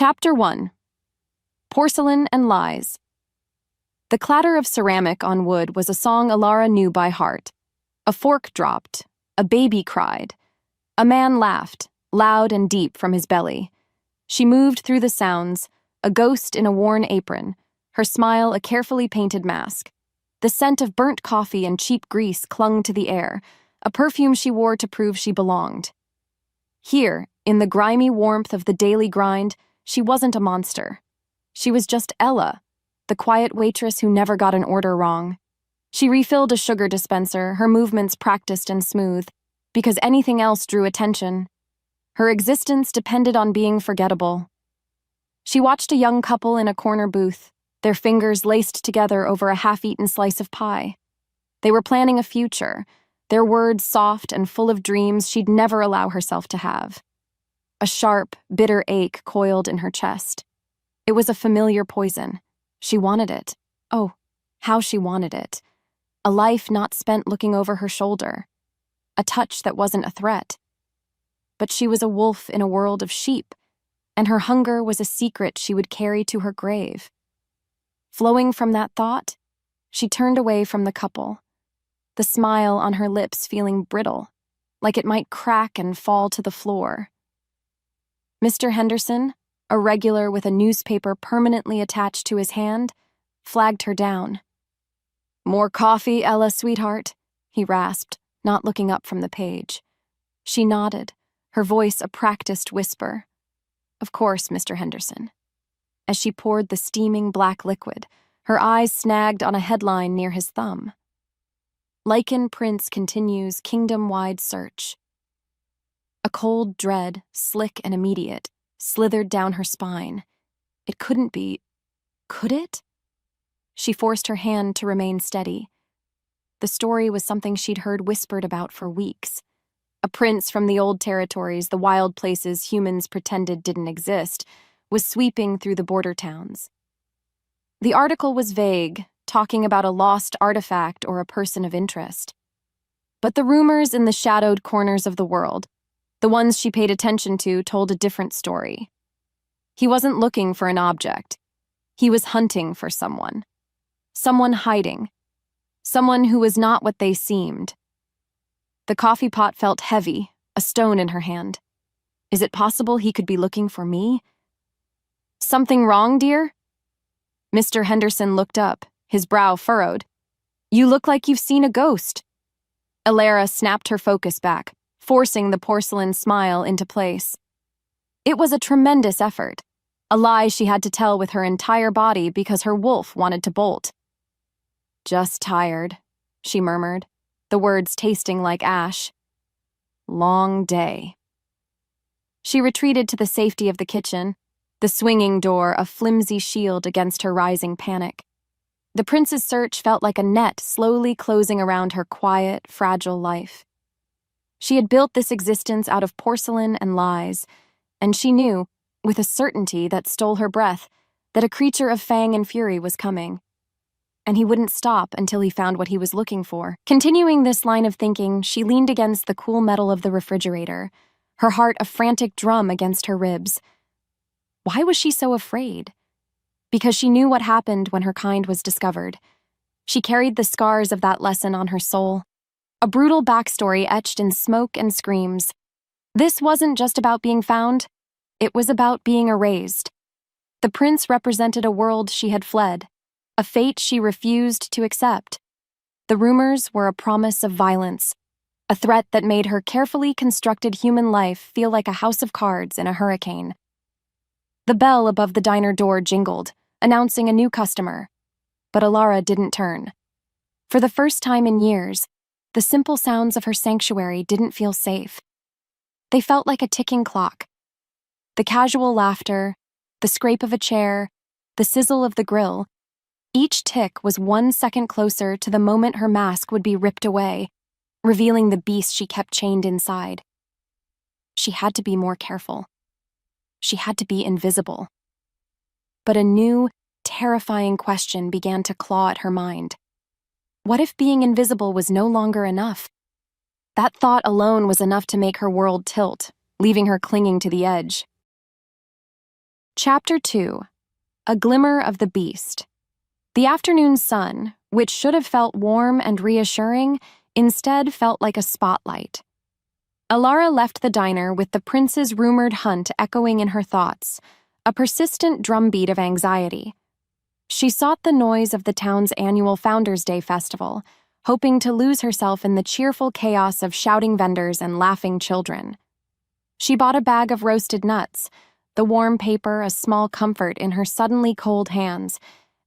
Chapter 1. Porcelain and Lies. The clatter of ceramic on wood was a song Elara knew by heart. A fork dropped. A baby cried. A man laughed, loud and deep from his belly. She moved through the sounds, a ghost in a worn apron, her smile a carefully painted mask. The scent of burnt coffee and cheap grease clung to the air, a perfume she wore to prove she belonged. Here, in the grimy warmth of the daily grind, she wasn't a monster. She was just Ella, the quiet waitress who never got an order wrong. She refilled a sugar dispenser, her movements practiced and smooth, because anything else drew attention. Her existence depended on being forgettable. She watched a young couple in a corner booth, their fingers laced together over a half-eaten slice of pie. They were planning a future, their words soft and full of dreams she'd never allow herself to have. A sharp, bitter ache coiled in her chest. It was a familiar poison. She wanted it. Oh, how she wanted it. A life not spent looking over her shoulder. A touch that wasn't a threat. But she was a wolf in a world of sheep, and her hunger was a secret she would carry to her grave. Flowing from that thought, she turned away from the couple, the smile on her lips feeling brittle, like it might crack and fall to the floor. Mr. Henderson, a regular with a newspaper permanently attached to his hand, flagged her down. "More coffee, Ella, sweetheart?" he rasped, not looking up from the page. She nodded, her voice a practiced whisper. "Of course, Mr. Henderson." As she poured the steaming black liquid, her eyes snagged on a headline near his thumb. Lycan Prince continues kingdom-wide search. A cold dread, slick and immediate, slithered down her spine. It couldn't be. Could it? She forced her hand to remain steady. The story was something she'd heard whispered about for weeks. A prince from the old territories, the wild places humans pretended didn't exist, was sweeping through the border towns. The article was vague, talking about a lost artifact or a person of interest. But the rumors in the shadowed corners of the world, the ones she paid attention to, told a different story. He wasn't looking for an object. He was hunting for someone. Someone hiding. Someone who was not what they seemed. The coffee pot felt heavy, a stone in her hand. Is it possible he could be looking for me? "Something wrong, dear?" Mr. Henderson looked up, his brow furrowed. "You look like you've seen a ghost." Elara snapped her focus back, forcing the porcelain smile into place. It was a tremendous effort, a lie she had to tell with her entire body because her wolf wanted to bolt. "Just tired," she murmured, the words tasting like ash. "Long day." She retreated to the safety of the kitchen, the swinging door a flimsy shield against her rising panic. The prince's search felt like a net slowly closing around her quiet, fragile life. She had built this existence out of porcelain and lies, and she knew, with a certainty that stole her breath, that a creature of fang and fury was coming. And he wouldn't stop until he found what he was looking for. Continuing this line of thinking, she leaned against the cool metal of the refrigerator, her heart a frantic drum against her ribs. Why was she so afraid? Because she knew what happened when her kind was discovered. She carried the scars of that lesson on her soul. A brutal backstory etched in smoke and screams. This wasn't just about being found. It was about being erased. The prince represented a world she had fled, a fate she refused to accept. The rumors were a promise of violence, a threat that made her carefully constructed human life feel like a house of cards in a hurricane. The bell above the diner door jingled, announcing a new customer. But Elara didn't turn. For the first time in years, the simple sounds of her sanctuary didn't feel safe. They felt like a ticking clock. The casual laughter, the scrape of a chair, the sizzle of the grill, each tick was 1 second closer to the moment her mask would be ripped away, revealing the beast she kept chained inside. She had to be more careful. She had to be invisible. But a new, terrifying question began to claw at her mind. What if being invisible was no longer enough? That thought alone was enough to make her world tilt, leaving her clinging to the edge. Chapter 2. A Glimmer of the Beast. The afternoon sun, which should have felt warm and reassuring, instead felt like a spotlight. Elara left the diner with the prince's rumored hunt echoing in her thoughts, a persistent drumbeat of anxiety. She sought the noise of the town's annual Founders' Day festival, hoping to lose herself in the cheerful chaos of shouting vendors and laughing children. She bought a bag of roasted nuts, the warm paper a small comfort in her suddenly cold hands,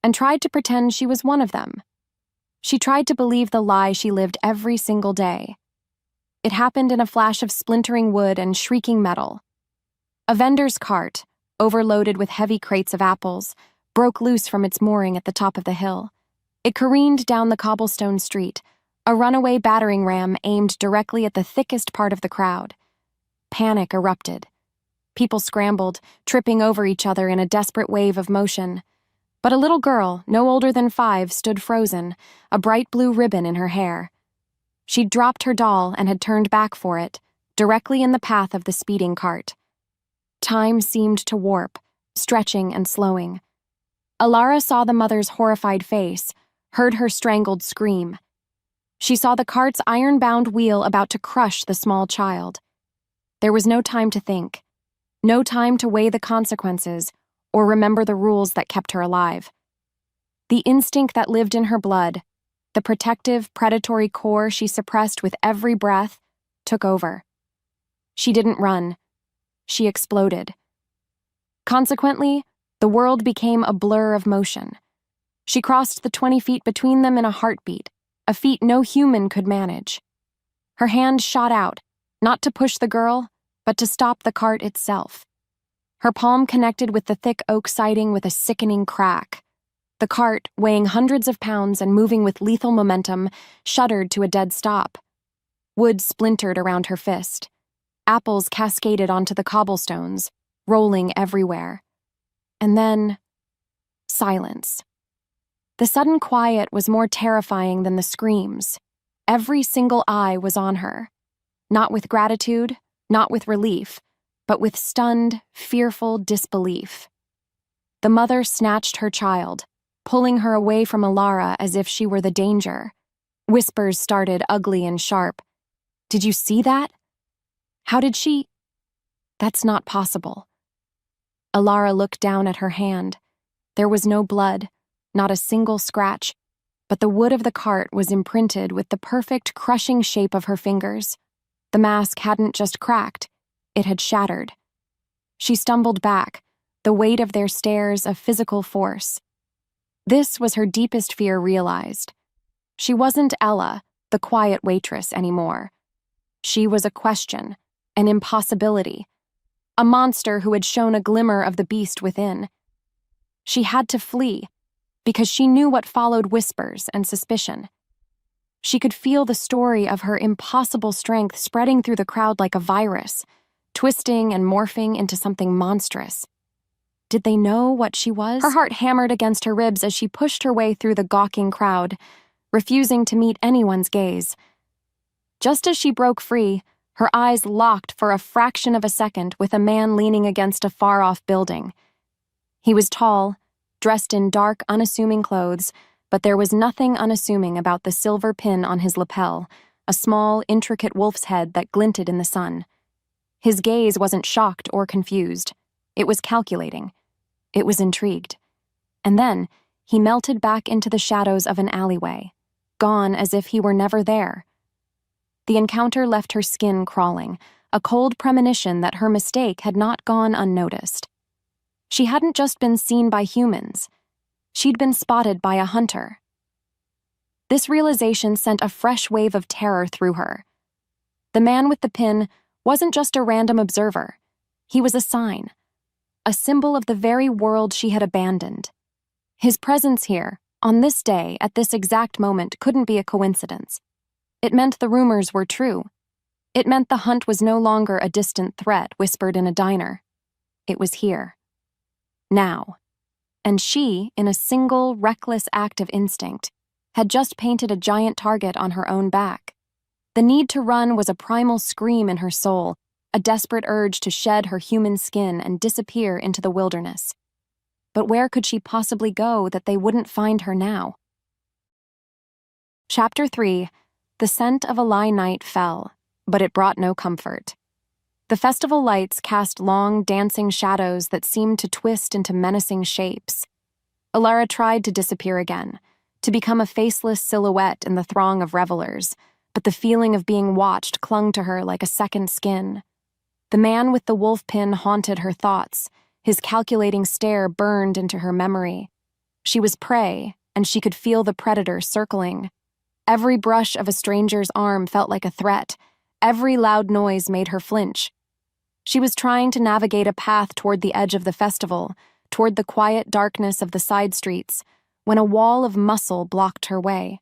and tried to pretend she was one of them. She tried to believe the lie she lived every single day. It happened in a flash of splintering wood and shrieking metal. A vendor's cart, overloaded with heavy crates of apples, broke loose from its mooring at the top of the hill. It careened down the cobblestone street, a runaway battering ram aimed directly at the thickest part of the crowd. Panic erupted. People scrambled, tripping over each other in a desperate wave of motion. But a little girl, no older than 5, stood frozen, a bright blue ribbon in her hair. She'd dropped her doll and had turned back for it, directly in the path of the speeding cart. Time seemed to warp, stretching and slowing. Elara saw the mother's horrified face, heard her strangled scream. She saw the cart's iron-bound wheel about to crush the small child. There was no time to think, no time to weigh the consequences or remember the rules that kept her alive. The instinct that lived in her blood, the protective, predatory core she suppressed with every breath, took over. She didn't run. She exploded. Consequently, the world became a blur of motion. She crossed the 20 feet between them in a heartbeat, a feat no human could manage. Her hand shot out, not to push the girl, but to stop the cart itself. Her palm connected with the thick oak siding with a sickening crack. The cart, weighing hundreds of pounds and moving with lethal momentum, shuddered to a dead stop. Wood splintered around her fist. Apples cascaded onto the cobblestones, rolling everywhere. And then, silence. The sudden quiet was more terrifying than the screams. Every single eye was on her. Not with gratitude, not with relief, but with stunned, fearful disbelief. The mother snatched her child, pulling her away from Elara as if she were the danger. Whispers started ugly and sharp. "Did you see that? How did she—" "That's not possible." Elara looked down at her hand. There was no blood, not a single scratch, but the wood of the cart was imprinted with the perfect crushing shape of her fingers. The mask hadn't just cracked, it had shattered. She stumbled back, the weight of their stares a physical force. This was her deepest fear realized. She wasn't Ella, the quiet waitress, anymore. She was a question, an impossibility, a monster who had shown a glimmer of the beast within. She had to flee, because she knew what followed: whispers and suspicion. She could feel the story of her impossible strength spreading through the crowd like a virus, twisting and morphing into something monstrous. Did they know what she was? Her heart hammered against her ribs as she pushed her way through the gawking crowd, refusing to meet anyone's gaze. Just as she broke free, her eyes locked for a fraction of a second with a man leaning against a far-off building. He was tall, dressed in dark, unassuming clothes, but there was nothing unassuming about the silver pin on his lapel, a small, intricate wolf's head that glinted in the sun. His gaze wasn't shocked or confused. It was calculating. It was intrigued. And then, he melted back into the shadows of an alleyway, gone as if he were never there. The encounter left her skin crawling, a cold premonition that her mistake had not gone unnoticed. She hadn't just been seen by humans. She'd been spotted by a hunter. This realization sent a fresh wave of terror through her. The man with the pin wasn't just a random observer. He was a sign, a symbol of the very world she had abandoned. His presence here, on this day, at this exact moment, couldn't be a coincidence. It meant the rumors were true. It meant the hunt was no longer a distant threat whispered in a diner. It was here. Now. And she, in a single, reckless act of instinct, had just painted a giant target on her own back. The need to run was a primal scream in her soul, a desperate urge to shed her human skin and disappear into the wilderness. But where could she possibly go that they wouldn't find her now? Chapter 3. The scent of a lie night fell, but it brought no comfort. The festival lights cast long, dancing shadows that seemed to twist into menacing shapes. Elara tried to disappear again, to become a faceless silhouette in the throng of revelers, but the feeling of being watched clung to her like a second skin. The man with the wolf pin haunted her thoughts. His calculating stare burned into her memory. She was prey, and she could feel the predator circling. Every brush of a stranger's arm felt like a threat. Every loud noise made her flinch. She was trying to navigate a path toward the edge of the festival, toward the quiet darkness of the side streets, when a wall of muscle blocked her way.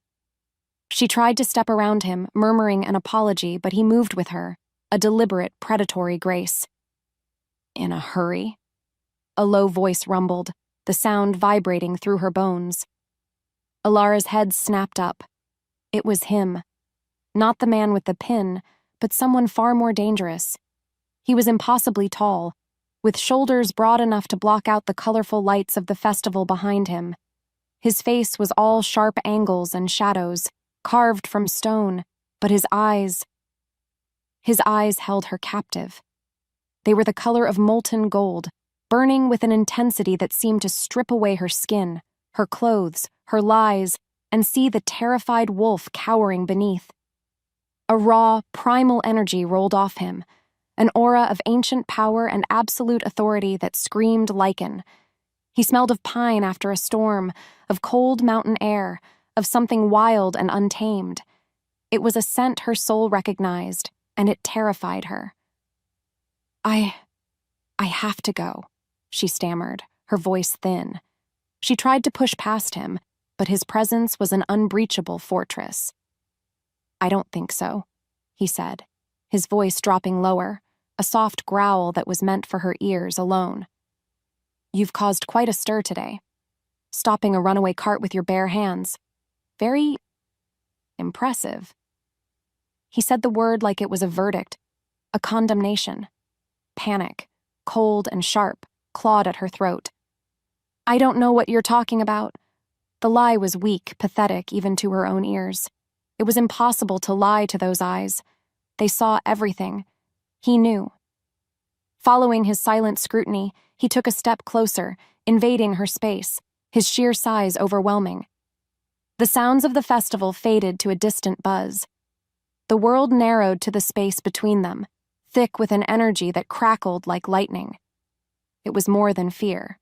She tried to step around him, murmuring an apology, but he moved with her, a deliberate, predatory grace. In a hurry? A low voice rumbled, the sound vibrating through her bones. Elara's head snapped up. It was him. Not the man with the pin, but someone far more dangerous. He was impossibly tall, with shoulders broad enough to block out the colorful lights of the festival behind him. His face was all sharp angles and shadows, carved from stone, but his eyes held her captive. They were the color of molten gold, burning with an intensity that seemed to strip away her skin, her clothes, her lies, and see the terrified wolf cowering beneath. A raw, primal energy rolled off him, an aura of ancient power and absolute authority that screamed Lycan. He smelled of pine after a storm, of cold mountain air, of something wild and untamed. It was a scent her soul recognized, and it terrified her. I have to go, she stammered, her voice thin. She tried to push past him, but his presence was an unbreachable fortress. I don't think so, he said, his voice dropping lower, a soft growl that was meant for her ears alone. You've caused quite a stir today, stopping a runaway cart with your bare hands. Very impressive. He said the word like it was a verdict, a condemnation. Panic, cold and sharp, clawed at her throat. I don't know what you're talking about. The lie was weak, pathetic, even to her own ears. It was impossible to lie to those eyes. They saw everything. He knew. Following his silent scrutiny, he took a step closer, invading her space, his sheer size overwhelming. The sounds of the festival faded to a distant buzz. The world narrowed to the space between them, thick with an energy that crackled like lightning. It was more than fear.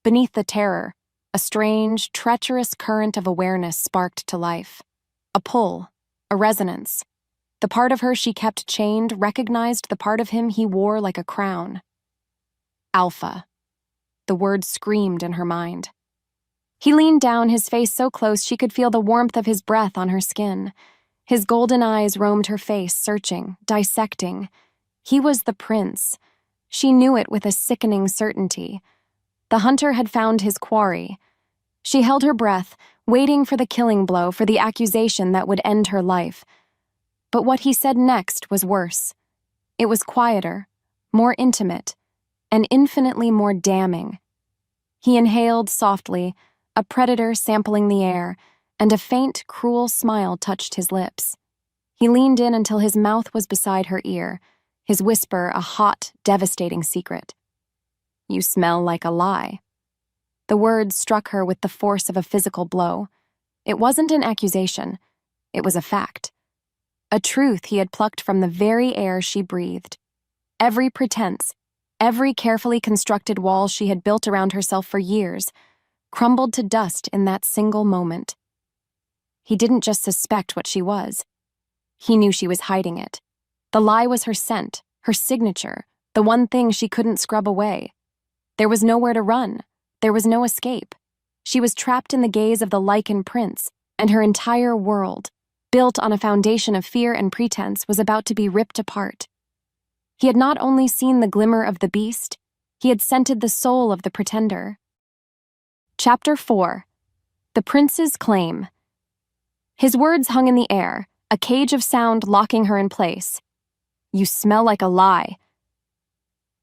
Beneath the terror, a strange, treacherous current of awareness sparked to life. A pull, a resonance. The part of her she kept chained recognized the part of him he wore like a crown. Alpha. The word screamed in her mind. He leaned down, his face so close she could feel the warmth of his breath on her skin. His golden eyes roamed her face, searching, dissecting. He was the prince. She knew it with a sickening certainty. The hunter had found his quarry. She held her breath, waiting for the killing blow, for the accusation that would end her life. But what he said next was worse. It was quieter, more intimate, and infinitely more damning. He inhaled softly, a predator sampling the air, and a faint, cruel smile touched his lips. He leaned in until his mouth was beside her ear, his whisper a hot, devastating secret. You smell like a lie. The words struck her with the force of a physical blow. It wasn't an accusation. It was a fact. A truth he had plucked from the very air she breathed. Every pretense, every carefully constructed wall she had built around herself for years, crumbled to dust in that single moment. He didn't just suspect what she was. He knew she was hiding it. The lie was her scent, her signature, the one thing she couldn't scrub away. There was nowhere to run. There was no escape. She was trapped in the gaze of the Lycan prince, and her entire world, built on a foundation of fear and pretense, was about to be ripped apart. He had not only seen the glimmer of the beast, he had scented the soul of the pretender. Chapter 4. The Prince's Claim. His words hung in the air, a cage of sound locking her in place. You smell like a lie."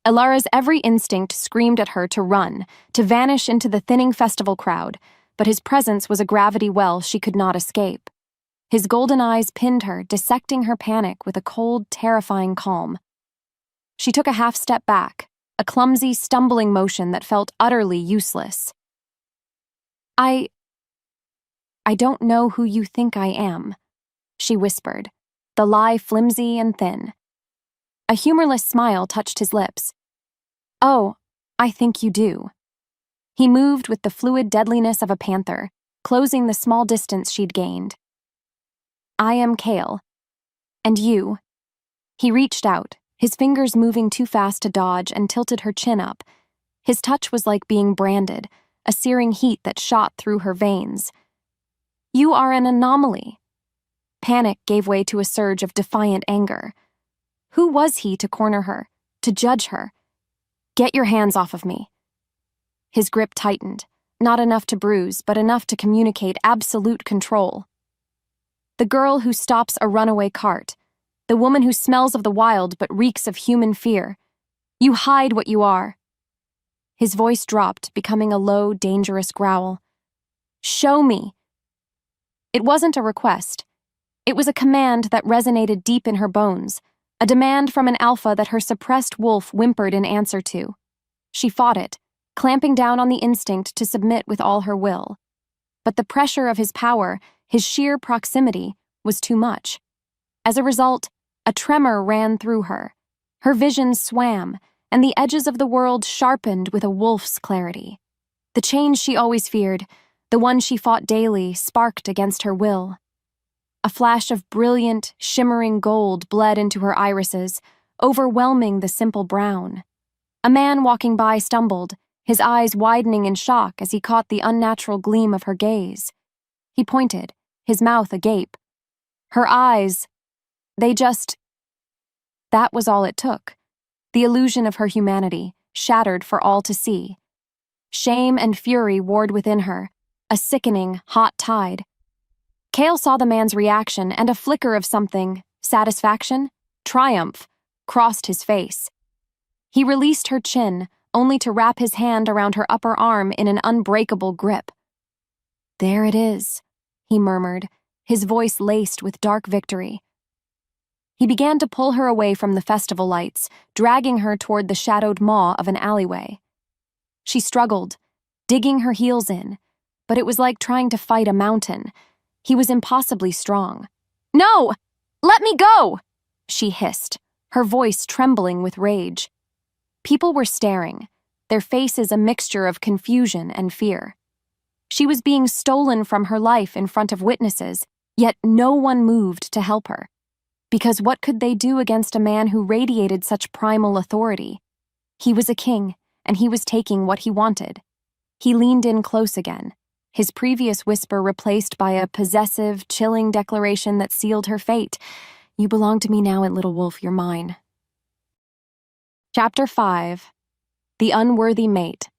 Elara's every instinct screamed at her to run, to vanish into the thinning festival crowd, but his presence was a gravity well she could not escape. His golden eyes pinned her, dissecting her panic with a cold, terrifying calm. She took a half step back, a clumsy, stumbling motion that felt utterly useless. I don't know who you think I am," she whispered, the lie flimsy and thin. A humorless smile touched his lips. "Oh, I think you do." He moved with the fluid deadliness of a panther, closing the small distance she'd gained. "I am Kale. And you?" He reached out, his fingers moving too fast to dodge, and tilted her chin up. His touch was like being branded, a searing heat that shot through her veins. "You are an anomaly." Panic gave way to a surge of defiant anger. Who was he to corner her, to judge her? "Get your hands off of me." His grip tightened, not enough to bruise, but enough to communicate absolute control. The girl who stops a runaway cart, the woman who smells of the wild but reeks of human fear. You hide what you are. His voice dropped, becoming a low, dangerous growl. "Show me." It wasn't a request. It was a command that resonated deep in her bones, a demand from an alpha that her suppressed wolf whimpered in answer to. She fought it, clamping down on the instinct to submit with all her will. But the pressure of his power, his sheer proximity, was too much. As a result, a tremor ran through her. Her vision swam, and the edges of the world sharpened with a wolf's clarity. The change she always feared, the one she fought daily, sparked against her will. A flash of brilliant, shimmering gold bled into her irises, overwhelming the simple brown. A man walking by stumbled, his eyes widening in shock as he caught the unnatural gleam of her gaze. He pointed, his mouth agape. Her eyes, that was all it took. The illusion of her humanity, shattered for all to see. Shame and fury warred within her, a sickening, hot tide. Kale saw the man's reaction, and a flicker of something, satisfaction, triumph, crossed his face. He released her chin, only to wrap his hand around her upper arm in an unbreakable grip. "There it is," he murmured, his voice laced with dark victory. He began to pull her away from the festival lights, dragging her toward the shadowed maw of an alleyway. She struggled, digging her heels in, but it was like trying to fight a mountain. He was impossibly strong. "No! Let me go!" she hissed, her voice trembling with rage. People were staring, their faces a mixture of confusion and fear. She was being stolen from her life in front of witnesses, yet no one moved to help her. Because what could they do against a man who radiated such primal authority? He was a king, and he was taking what he wanted. He leaned in close again, his previous whisper replaced by a possessive, chilling declaration that sealed her fate. "You belong to me now, and little wolf, you're mine." Chapter 5. The Unworthy Mate.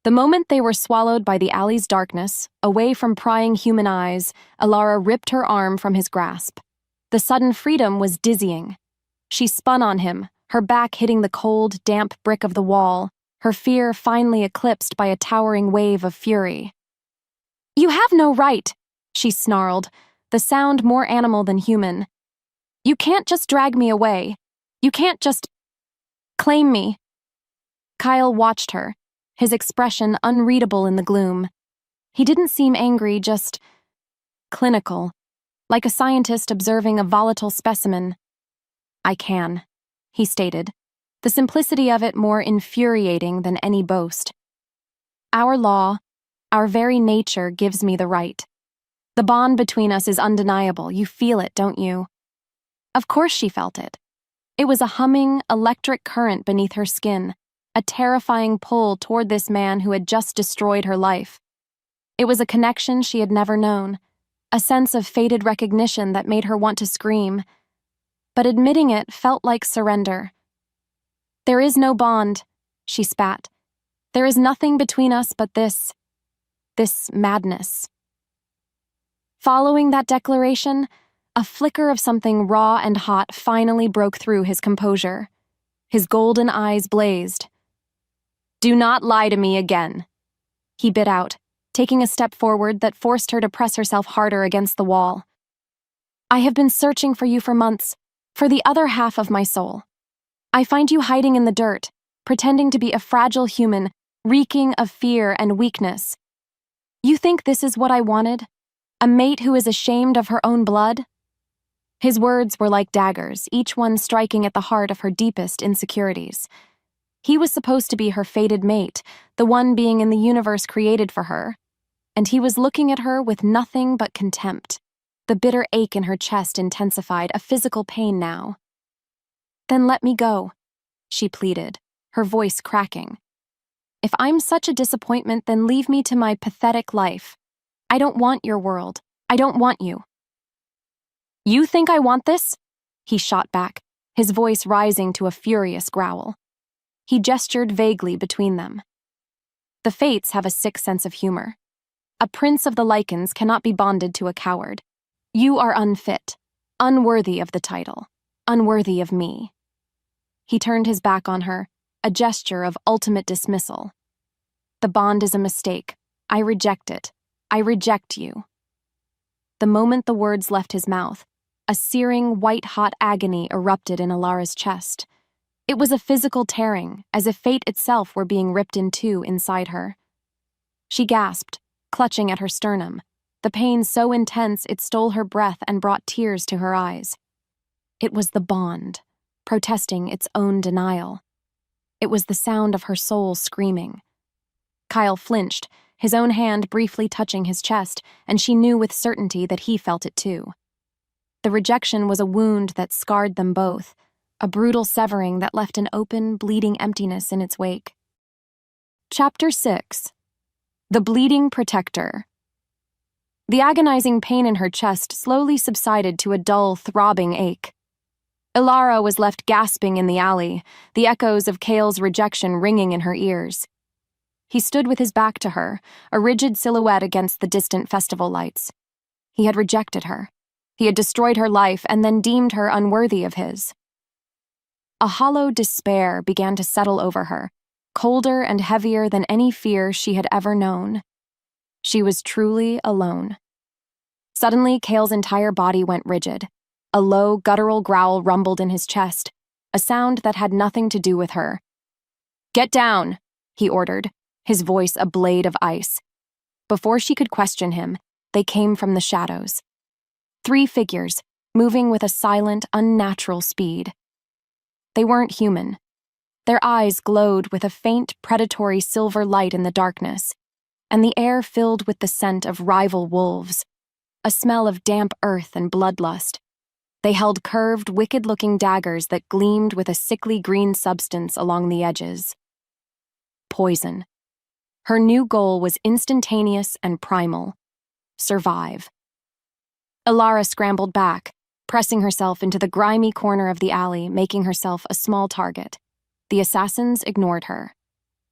The moment they were swallowed by the alley's darkness, away from prying human eyes, Elara ripped her arm from his grasp. The sudden freedom was dizzying. She spun on him, her back hitting the cold, damp brick of the wall, her fear finally eclipsed by a towering wave of fury. "You have no right," she snarled, the sound more animal than human. "You can't just drag me away. You can't just claim me." Kyle watched her, his expression unreadable in the gloom. He didn't seem angry, just clinical, like a scientist observing a volatile specimen. "I can," he stated, the simplicity of it more infuriating than any boast. "Our law, our very nature gives me the right. The bond between us is undeniable. You feel it, don't you?" Of course she felt it. It was a humming, electric current beneath her skin, a terrifying pull toward this man who had just destroyed her life. It was a connection she had never known, a sense of fated recognition that made her want to scream. But admitting it felt like surrender. "There is no bond," she spat. "There is nothing between us but this madness." Following that declaration, A flicker of something raw and hot finally broke through his composure. His golden eyes blazed. "Do not lie to me again," he bit out, taking a step forward that forced her to press herself harder against the wall. "I have been searching for you for months, for the other half of my soul. I find you hiding in the dirt, pretending to be a fragile human, reeking of fear and weakness. You think this is what I wanted? A mate who is ashamed of her own blood?" His words were like daggers, each one striking at the heart of her deepest insecurities. He was supposed to be her fated mate, the one being in the universe created for her, and he was looking at her with nothing but contempt. The bitter ache in her chest intensified, a physical pain now. "Then let me go," she pleaded, her voice cracking. "If I'm such a disappointment, then leave me to my pathetic life. I don't want your world. I don't want you." "You think I want this?" he shot back, his voice rising to a furious growl. He gestured vaguely between them. "The Fates have a sick sense of humor. A prince of the Lycans cannot be bonded to a coward. You are unfit, unworthy of the title, unworthy of me." He turned his back on her, a gesture of ultimate dismissal. "The bond is a mistake. I reject it. I reject you." The moment the words left his mouth, a searing, white-hot agony erupted in Elara's chest. It was a physical tearing, as if fate itself were being ripped in two inside her. She gasped, clutching at her sternum, the pain so intense it stole her breath and brought tears to her eyes. It was the bond, protesting its own denial. It was the sound of her soul screaming. Kyle flinched, his own hand briefly touching his chest, and she knew with certainty that he felt it too. The rejection was a wound that scarred them both, a brutal severing that left an open, bleeding emptiness in its wake. Chapter 6. The Bleeding Protector. The agonizing pain in her chest slowly subsided to a dull, throbbing ache. Elara was left gasping in the alley, the echoes of Kale's rejection ringing in her ears. He stood with his back to her, a rigid silhouette against the distant festival lights. He had rejected her. He had destroyed her life and then deemed her unworthy of his. A hollow despair began to settle over her, colder and heavier than any fear she had ever known. She was truly alone. Suddenly, Kale's entire body went rigid. A low, guttural growl rumbled in his chest, a sound that had nothing to do with her. "Get down," he ordered, his voice a blade of ice. Before she could question him, they came from the shadows. 3 figures, moving with a silent, unnatural speed. They weren't human. Their eyes glowed with a faint, predatory silver light in the darkness, and the air filled with the scent of rival wolves, a smell of damp earth and bloodlust. They held curved, wicked-looking daggers that gleamed with a sickly green substance along the edges. Poison. Her new goal was instantaneous and primal. Survive. Elara scrambled back, pressing herself into the grimy corner of the alley, making herself a small target. The assassins ignored her.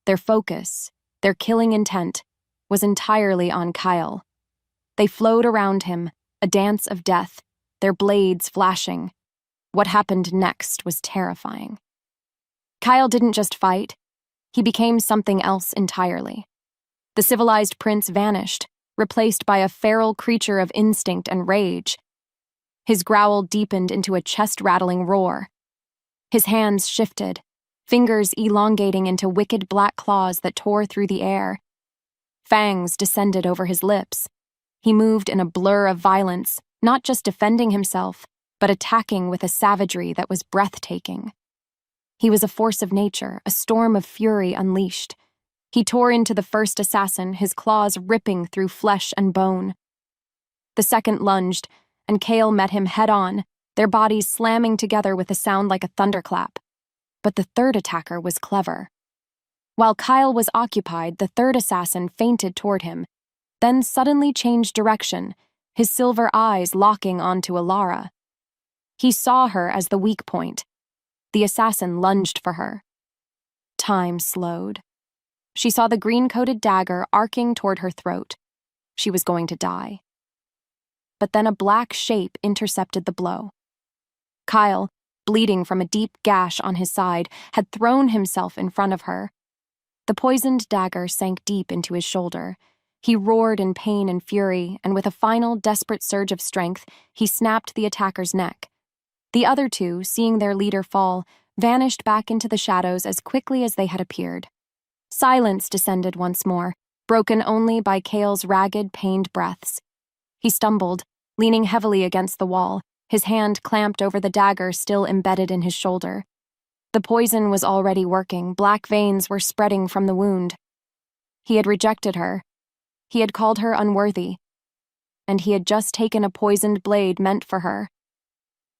Their focus, their killing intent, was entirely on Kyle. They flowed around him, a dance of death, their blades flashing. What happened next was terrifying. Kyle didn't just fight. He became something else entirely. The civilized prince vanished, replaced by a feral creature of instinct and rage. His growl deepened into a chest-rattling roar. His hands shifted, fingers elongating into wicked black claws that tore through the air. Fangs descended over his lips. He moved in a blur of violence, not just defending himself, but attacking with a savagery that was breathtaking. He was a force of nature, a storm of fury unleashed. He tore into the first assassin, his claws ripping through flesh and bone. The second lunged, and Kale met him head-on, their bodies slamming together with a sound like a thunderclap. But the third attacker was clever. While Kyle was occupied, the third assassin feinted toward him, then suddenly changed direction, his silver eyes locking onto Elara. He saw her as the weak point. The assassin lunged for her. Time slowed. She saw the green-coated dagger arcing toward her throat. She was going to die. but then a black shape intercepted the blow. Kyle, bleeding from a deep gash on his side, had thrown himself in front of her. The poisoned dagger sank deep into his shoulder. He roared in pain and fury, and with a final, desperate surge of strength, he snapped the attacker's neck. The other two, seeing their leader fall, vanished back into the shadows as quickly as they had appeared. Silence descended once more, broken only by Kale's ragged, pained breaths. He stumbled, leaning heavily against the wall, his hand clamped over the dagger still embedded in his shoulder. The poison was already working, black veins were spreading from the wound. He had rejected her. He had called her unworthy. And he had just taken a poisoned blade meant for her.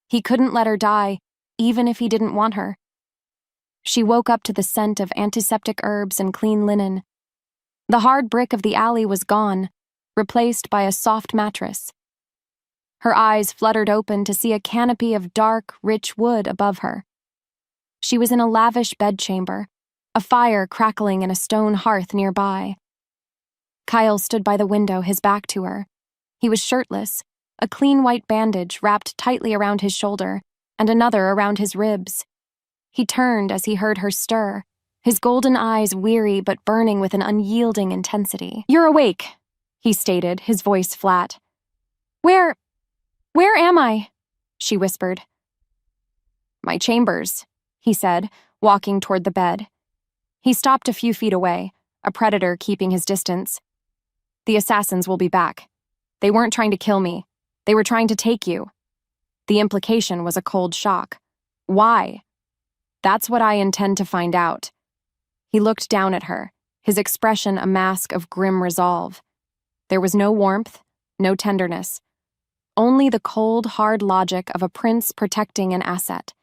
He couldn't let her die, even if he didn't want her. She woke up to the scent of antiseptic herbs and clean linen. The hard brick of the alley was gone, replaced by a soft mattress. Her eyes fluttered open to see a canopy of dark, rich wood above her. She was in a lavish bedchamber, a fire crackling in a stone hearth nearby. Kyle stood by the window, his back to her. He was shirtless, a clean white bandage wrapped tightly around his shoulder, and another around his ribs. He turned as he heard her stir, his golden eyes weary but burning with an unyielding intensity. "You're awake," he stated, his voice flat. Where am I?" she whispered. "My chambers," he said, walking toward the bed. He stopped a few feet away, a predator keeping his distance. "The assassins will be back. They weren't trying to kill me. They were trying to take you." The implication was a cold shock. Why? "That's what I intend to find out." He looked down at her, his expression a mask of grim resolve. There was no warmth, no tenderness. Only the cold, hard logic of a prince protecting an asset.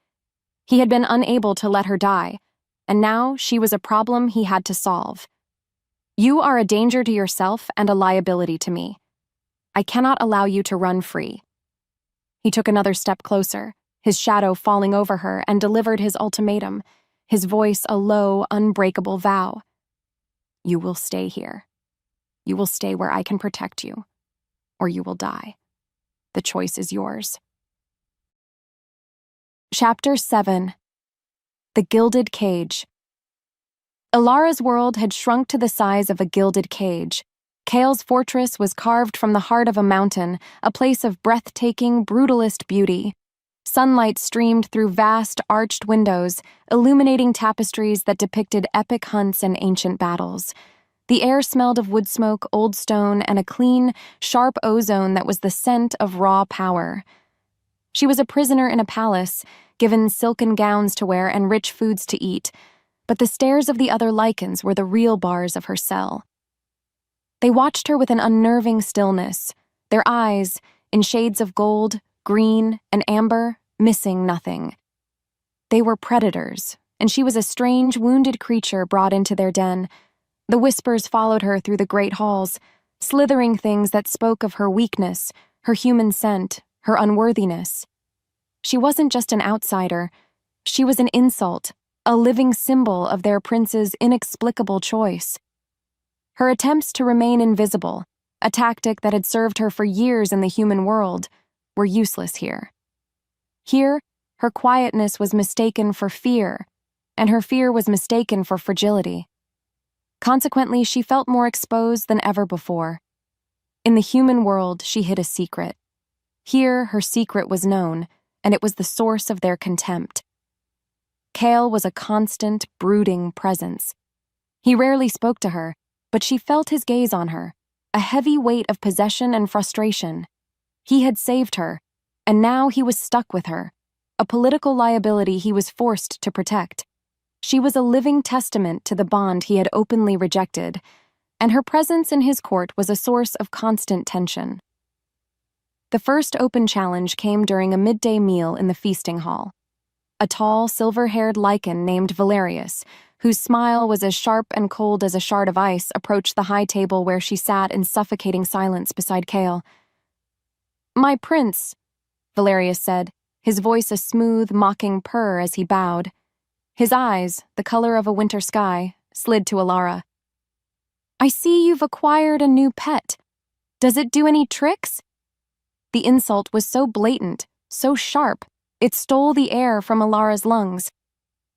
He had been unable to let her die, and now she was a problem he had to solve. "You are a danger to yourself and a liability to me. I cannot allow you to run free." He took another step closer, his shadow falling over her, and delivered his ultimatum, his voice a low, unbreakable vow. "You will stay here. You will stay where I can protect you, or you will die. The choice is yours." Chapter 7. The Gilded Cage. Elara's world had shrunk to the size of a gilded cage. Kale's fortress was carved from the heart of a mountain, a place of breathtaking, brutalist beauty. Sunlight streamed through vast, arched windows, illuminating tapestries that depicted epic hunts and ancient battles. The air smelled of wood smoke, old stone, and a clean, sharp ozone that was the scent of raw power. She was a prisoner in a palace, given silken gowns to wear and rich foods to eat, but the stares of the other Lycans were the real bars of her cell. They watched her with an unnerving stillness, their eyes, in shades of gold, green, and amber, missing nothing. They were predators, and she was a strange, wounded creature brought into their den. The whispers followed her through the great halls, slithering things that spoke of her weakness, her human scent, her unworthiness. She wasn't just an outsider. She was an insult, a living symbol of their prince's inexplicable choice. Her attempts to remain invisible, a tactic that had served her for years in the human world, were useless here. Here, her quietness was mistaken for fear, and her fear was mistaken for fragility. Consequently, she felt more exposed than ever before. In the human world, she hid a secret. Here, her secret was known, and it was the source of their contempt. Kale was a constant, brooding presence. He rarely spoke to her, but she felt his gaze on her, a heavy weight of possession and frustration. He had saved her, and now he was stuck with her, a political liability he was forced to protect. She was a living testament to the bond he had openly rejected, and her presence in his court was a source of constant tension. The first open challenge came during a midday meal in the feasting hall. A tall, silver-haired Lycan named Valerius, whose smile was as sharp and cold as a shard of ice, approached the high table where she sat in suffocating silence beside Kale. "My prince," Valerius said, his voice a smooth, mocking purr as he bowed. His eyes, the color of a winter sky, slid to Elara. "I see you've acquired a new pet. Does it do any tricks?" The insult was so blatant, so sharp, it stole the air from Elara's lungs.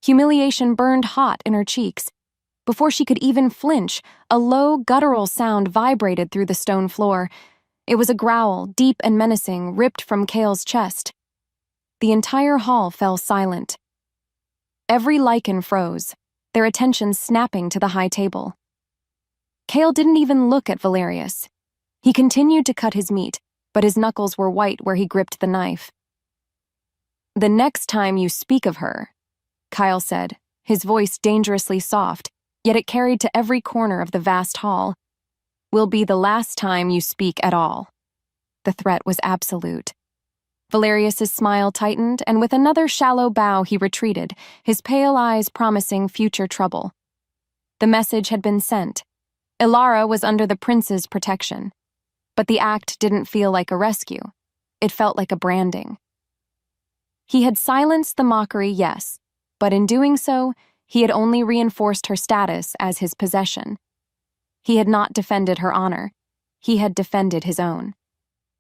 Humiliation burned hot in her cheeks. Before she could even flinch, a low, guttural sound vibrated through the stone floor. It was a growl, deep and menacing, ripped from Cale's chest. The entire hall fell silent. Every Lycan froze, their attention snapping to the high table. Cale didn't even look at Valerius. He continued to cut his meat, but his knuckles were white where he gripped the knife. "The next time you speak of her," Kyle said, his voice dangerously soft, yet it carried to every corner of the vast hall, "will be the last time you speak at all." The threat was absolute. Valerius's smile tightened, and with another shallow bow he retreated, his pale eyes promising future trouble. The message had been sent. Elara was under the prince's protection. But the act didn't feel like a rescue. It felt like a branding. He had silenced the mockery, yes, but in doing so, he had only reinforced her status as his possession. He had not defended her honor. He had defended his own.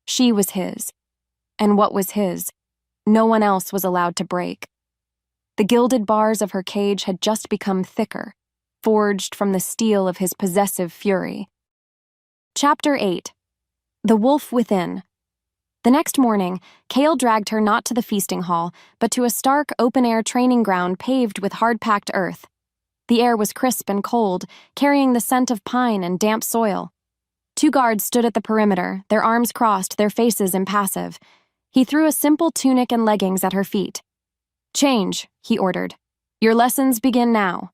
She was his. And what was his, no one else was allowed to break. The gilded bars of her cage had just become thicker, forged from the steel of his possessive fury. Chapter 8. The Wolf Within. The next morning, Cale dragged her not to the feasting hall, but to a stark, open-air training ground paved with hard-packed earth. The air was crisp and cold, carrying the scent of pine and damp soil. 2 guards stood at the perimeter, their arms crossed, their faces impassive. He threw a simple tunic and leggings at her feet. "Change," he ordered. "Your lessons begin now."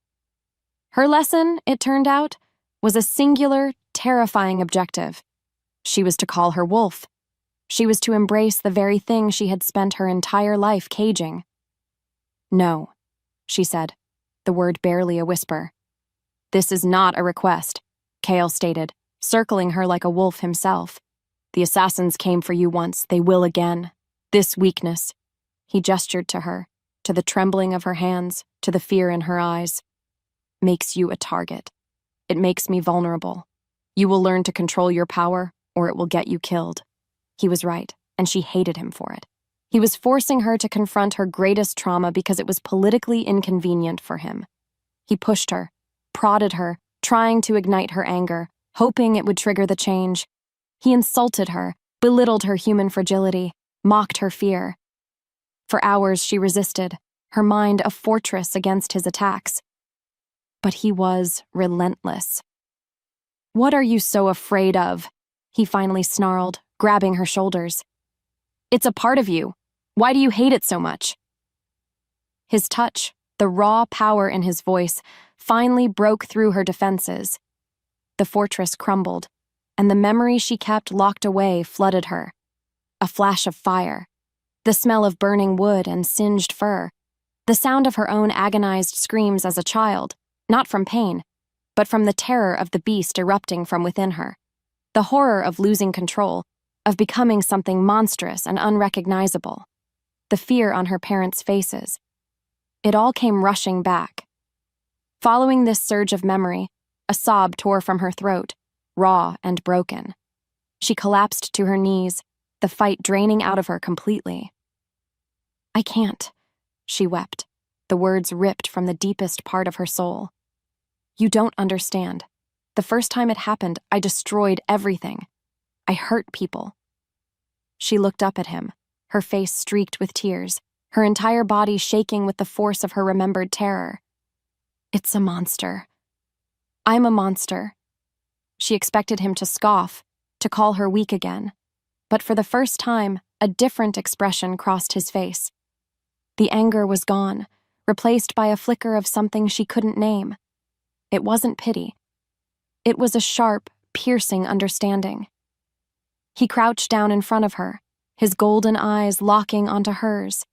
Her lesson, it turned out, was a singular, terrifying objective. She was to call her wolf. She was to embrace the very thing she had spent her entire life caging. "No," she said, the word barely a whisper. "This is not a request," Cale stated, circling her like a wolf himself. "The assassins came for you once, they will again. This weakness," he gestured to her, to the trembling of her hands, to the fear in her eyes, "makes you a target. It makes me vulnerable. You will learn to control your power, or it will get you killed." He was right, and she hated him for it. He was forcing her to confront her greatest trauma because it was politically inconvenient for him. He pushed her, prodded her, trying to ignite her anger, hoping it would trigger the change. He insulted her, belittled her human fragility, mocked her fear. For hours she resisted, her mind a fortress against his attacks. But he was relentless. "What are you so afraid of?" he finally snarled, grabbing her shoulders. "It's a part of you. Why do you hate it so much?" His touch, the raw power in his voice, finally broke through her defenses. The fortress crumbled, and the memory she kept locked away flooded her. A flash of fire, the smell of burning wood and singed fur, the sound of her own agonized screams as a child, not from pain, but from the terror of the beast erupting from within her, the horror of losing control, of becoming something monstrous and unrecognizable, the fear on her parents' faces. It all came rushing back. Following this surge of memory, a sob tore from her throat, raw and broken. She collapsed to her knees, the fight draining out of her completely. "I can't," she wept, the words ripped from the deepest part of her soul. "You don't understand. The first time it happened, I destroyed everything. I hurt people." She looked up at him, her face streaked with tears, her entire body shaking with the force of her remembered terror. "It's a monster. I'm a monster." She expected him to scoff, to call her weak again, but for the first time, a different expression crossed his face. The anger was gone, replaced by a flicker of something she couldn't name. It wasn't pity. It was a sharp, piercing understanding. He crouched down in front of her, his golden eyes locking onto hers.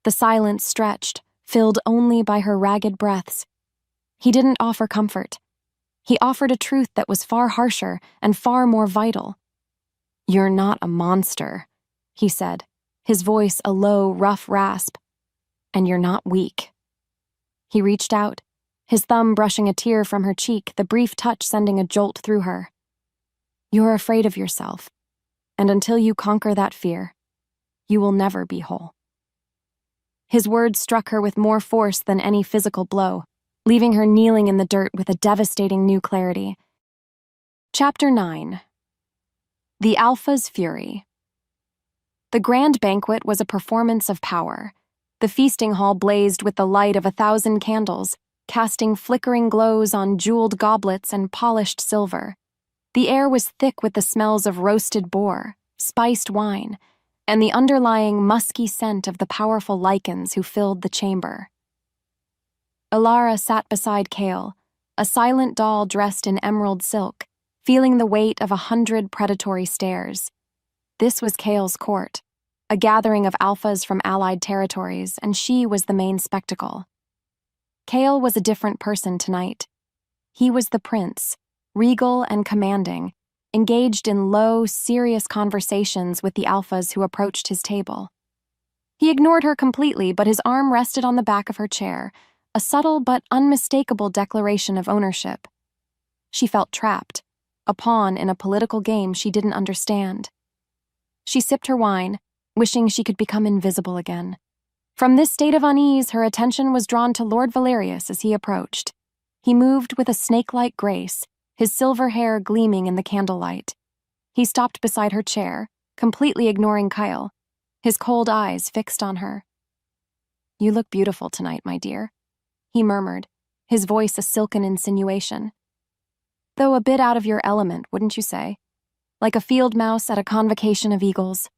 The silence stretched, filled only by her ragged breaths. He didn't offer comfort. He offered a truth that was far harsher and far more vital. "You're not a monster," he said, his voice a low, rough rasp. "And you're not weak." He reached out, his thumb brushing a tear from her cheek, the brief touch sending a jolt through her. "You're afraid of yourself. And until you conquer that fear, you will never be whole." His words struck her with more force than any physical blow, leaving her kneeling in the dirt with a devastating new clarity. Chapter 9. The Alpha's Fury. The grand banquet was a performance of power. The feasting hall blazed with the light of 1,000 candles, casting flickering glows on jeweled goblets and polished silver. The air was thick with the smells of roasted boar, spiced wine, and the underlying musky scent of the powerful Lycans who filled the chamber. Elara sat beside Kale, a silent doll dressed in emerald silk, feeling the weight of 100 predatory stares. This was Kale's court, a gathering of alphas from allied territories, and she was the main spectacle. Kale was a different person tonight. He was the prince, regal and commanding, engaged in low, serious conversations with the alphas who approached his table. He ignored her completely, but his arm rested on the back of her chair, a subtle but unmistakable declaration of ownership. She felt trapped, a pawn in a political game she didn't understand. She sipped her wine, wishing she could become invisible again. From this state of unease, her attention was drawn to Lord Valerius as he approached. He moved with a snake-like grace, his silver hair gleaming in the candlelight. He stopped beside her chair, completely ignoring Kyle, his cold eyes fixed on her. "You look beautiful tonight, my dear," he murmured, his voice a silken insinuation. "Though a bit out of your element, wouldn't you say? Like a field mouse at a convocation of eagles."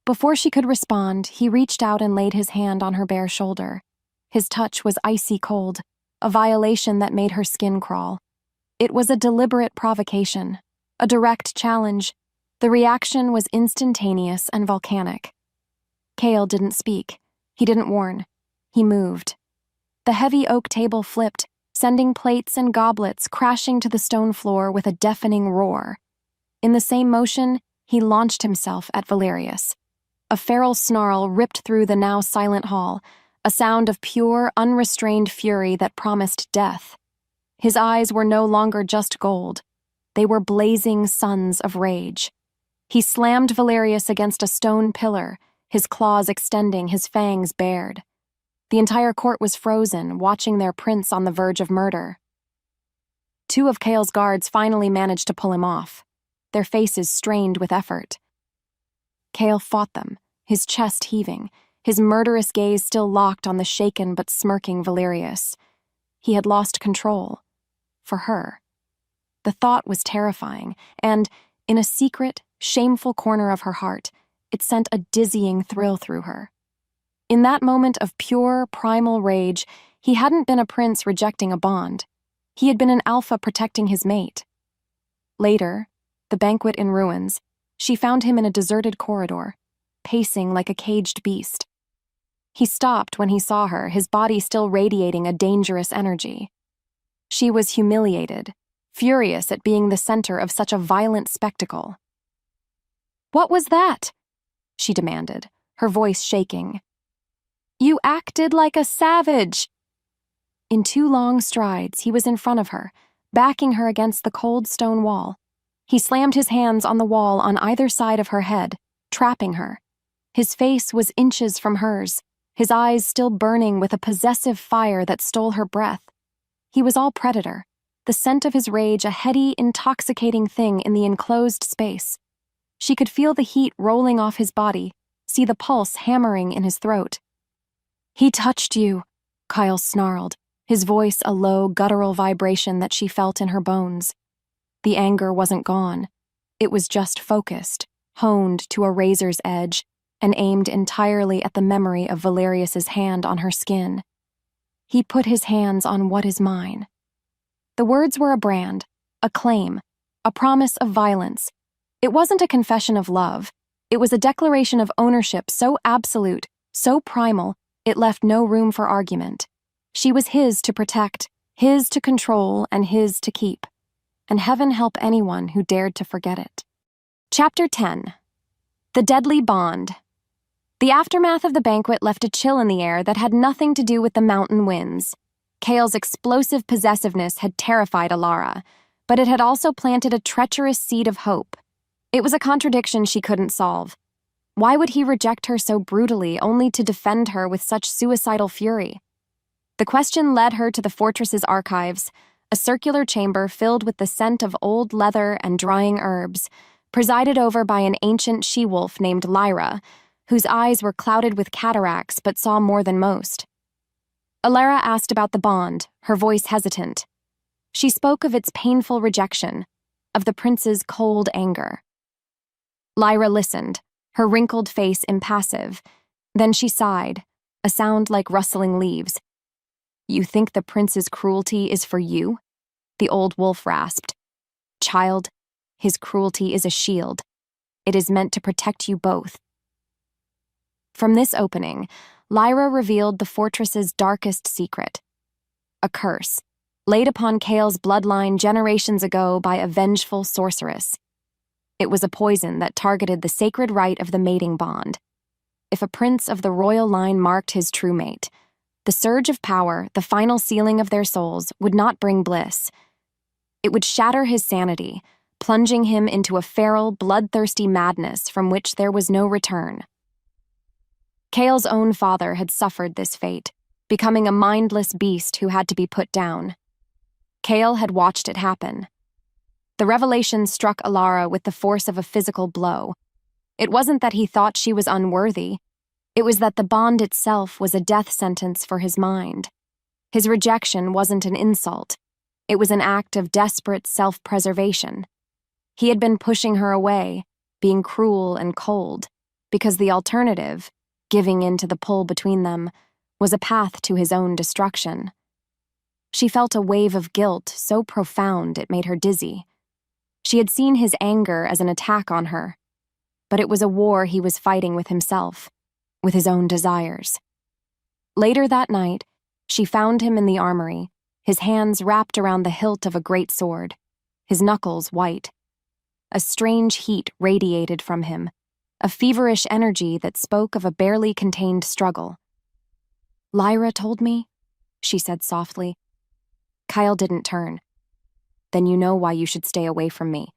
Before she could respond, he reached out and laid his hand on her bare shoulder. His touch was icy cold, a violation that made her skin crawl. It was a deliberate provocation, a direct challenge. The reaction was instantaneous and volcanic. Kale didn't speak. He didn't warn. He moved. The heavy oak table flipped, sending plates and goblets crashing to the stone floor with a deafening roar. In the same motion, he launched himself at Valerius. A feral snarl ripped through the now silent hall, a sound of pure, unrestrained fury that promised death. His eyes were no longer just gold. They were blazing suns of rage. He slammed Valerius against a stone pillar, his claws extending, his fangs bared. The entire court was frozen, watching their prince on the verge of murder. Two of Kale's guards finally managed to pull him off, their faces strained with effort. Kale fought them, his chest heaving, his murderous gaze still locked on the shaken but smirking Valerius. He had lost control. For her. The thought was terrifying, and, in a secret, shameful corner of her heart, it sent a dizzying thrill through her. In that moment of pure, primal rage, he hadn't been a prince rejecting a bond. He had been an alpha protecting his mate. Later, the banquet in ruins, she found him in a deserted corridor, pacing like a caged beast. He stopped when he saw her, his body still radiating a dangerous energy. She was humiliated, furious at being the center of such a violent spectacle. "What was that?" she demanded, her voice shaking. "You acted like a savage." In 2 long strides, he was in front of her, backing her against the cold stone wall. He slammed his hands on the wall on either side of her head, trapping her. His face was inches from hers, his eyes still burning with a possessive fire that stole her breath. He was all predator, the scent of his rage a heady, intoxicating thing in the enclosed space. She could feel the heat rolling off his body, see the pulse hammering in his throat. "He touched you," Kyle snarled, his voice a low, guttural vibration that she felt in her bones. The anger wasn't gone. It was just focused, honed to a razor's edge, and aimed entirely at the memory of Valerius's hand on her skin. He put his hands on what is mine. The words were a brand, a claim, a promise of violence. It wasn't a confession of love. It was a declaration of ownership so absolute, so primal, it left no room for argument. She was his to protect, his to control, and his to keep. And heaven help anyone who dared to forget it. Chapter 10. The Deadly Bond. The aftermath of the banquet left a chill in the air that had nothing to do with the mountain winds. Kale's explosive possessiveness had terrified Elara, but it had also planted a treacherous seed of hope. It was a contradiction she couldn't solve. Why would he reject her so brutally, only to defend her with such suicidal fury? The question led her to the fortress's archives, a circular chamber filled with the scent of old leather and drying herbs, presided over by an ancient she-wolf named Lyra, whose eyes were clouded with cataracts but saw more than most. Elara asked about the bond, her voice hesitant. She spoke of its painful rejection, of the prince's cold anger. Lyra listened, her wrinkled face impassive. Then she sighed, a sound like rustling leaves. "You think the prince's cruelty is for you?" the old wolf rasped. "Child, his cruelty is a shield. It is meant to protect you both." From this opening, Lyra revealed the fortress's darkest secret. A curse, laid upon Kale's bloodline generations ago by a vengeful sorceress. It was a poison that targeted the sacred rite of the mating bond. If a prince of the royal line marked his true mate, the surge of power, the final sealing of their souls, would not bring bliss. It would shatter his sanity, plunging him into a feral, bloodthirsty madness from which there was no return. Kale's own father had suffered this fate, becoming a mindless beast who had to be put down. Kale had watched it happen. The revelation struck Elara with the force of a physical blow. It wasn't that he thought she was unworthy. It was that the bond itself was a death sentence for his mind. His rejection wasn't an insult. It was an act of desperate self-preservation. He had been pushing her away, being cruel and cold, because the alternative, giving in to the pull between them, was a path to his own destruction. She felt a wave of guilt so profound it made her dizzy. She had seen his anger as an attack on her, but it was a war he was fighting with himself, with his own desires. Later that night, she found him in the armory, his hands wrapped around the hilt of a great sword, his knuckles white. A strange heat radiated from him, a feverish energy that spoke of a barely contained struggle. "Lyra told me," she said softly. Kyle didn't turn. "Then you know why you should stay away from me."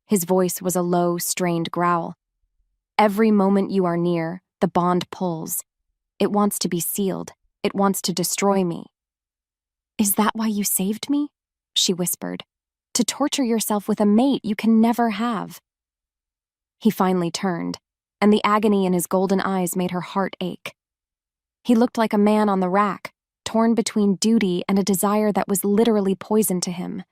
His voice was a low, strained growl. "Every moment you are near, the bond pulls. It wants to be sealed. It wants to destroy me." "Is that why you saved me?" she whispered. "To torture yourself with a mate you can never have." He finally turned, and the agony in his golden eyes made her heart ache. He looked like a man on the rack, torn between duty and a desire that was literally poison to him.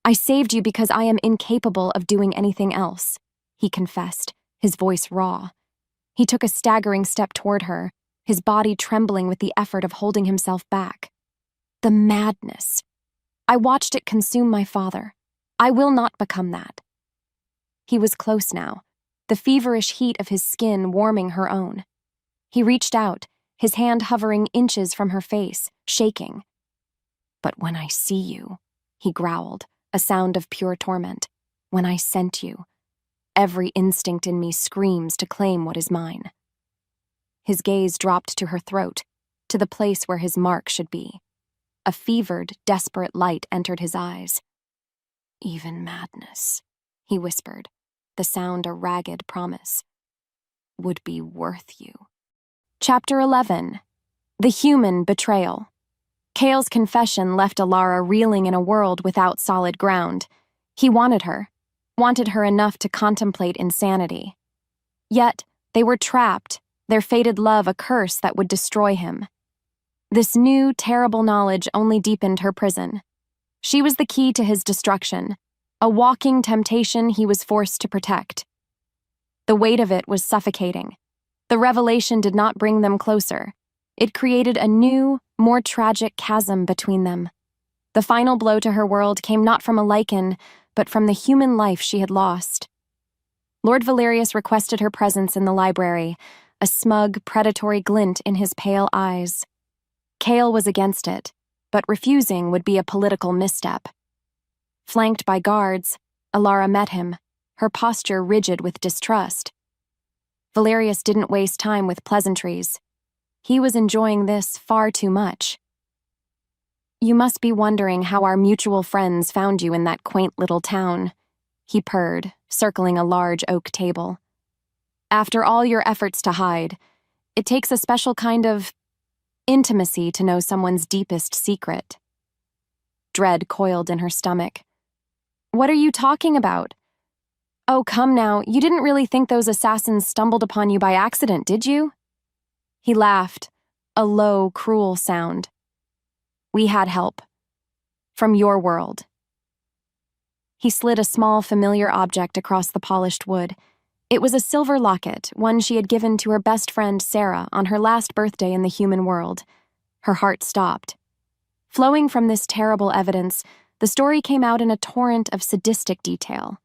"I saved you because I am incapable of doing anything else," he confessed, his voice raw. He took a staggering step toward her, his body trembling with the effort of holding himself back. The madness. "I watched it consume my father. I will not become that." He was close now, the feverish heat of his skin warming her own. He reached out, his hand hovering inches from her face, shaking. "But when I see you," he growled, a sound of pure torment. "When I scent you, every instinct in me screams to claim what is mine." His gaze dropped to her throat, to the place where his mark should be. A fevered, desperate light entered his eyes. "Even madness," he whispered, the sound a ragged promise, "would be worth you." Chapter 11. The Human Betrayal. Kale's confession left Elara reeling in a world without solid ground. He wanted her enough to contemplate insanity. Yet, they were trapped, their fated love a curse that would destroy him. This new, terrible knowledge only deepened her prison. She was the key to his destruction, a walking temptation he was forced to protect. The weight of it was suffocating. The revelation did not bring them closer. It created a new, more tragic chasm between them. The final blow to her world came not from a Lycan, but from the human life she had lost. Lord Valerius requested her presence in the library, a smug, predatory glint in his pale eyes. Kale was against it, but refusing would be a political misstep. Flanked by guards, Elara met him, her posture rigid with distrust. Valerius didn't waste time with pleasantries. He was enjoying this far too much. "You must be wondering how our mutual friends found you in that quaint little town," he purred, circling a large oak table. After all your efforts to hide, it takes a special kind of intimacy to know someone's deepest secret. Dread coiled in her stomach. What are you talking about? Oh, come now, you didn't really think those assassins stumbled upon you by accident, did you? He laughed, a low, cruel sound. We had help. From your world. He slid a small, familiar object across the polished wood. It was a silver locket, one she had given to her best friend Sarah on her last birthday in the human world. Her heart stopped. Flowing from this terrible evidence, the story came out in a torrent of sadistic detail.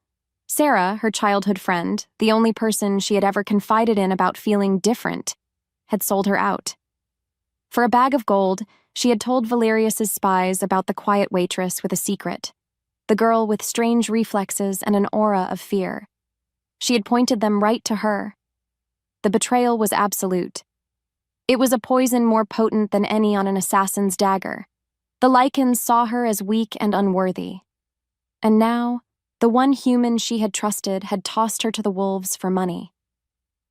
Sarah, her childhood friend, the only person she had ever confided in about feeling different, had sold her out. For a bag of gold, she had told Valerius's spies about the quiet waitress with a secret, the girl with strange reflexes and an aura of fear. She had pointed them right to her. The betrayal was absolute. It was a poison more potent than any on an assassin's dagger. The Lycans saw her as weak and unworthy. And now, the one human she had trusted had tossed her to the wolves for money.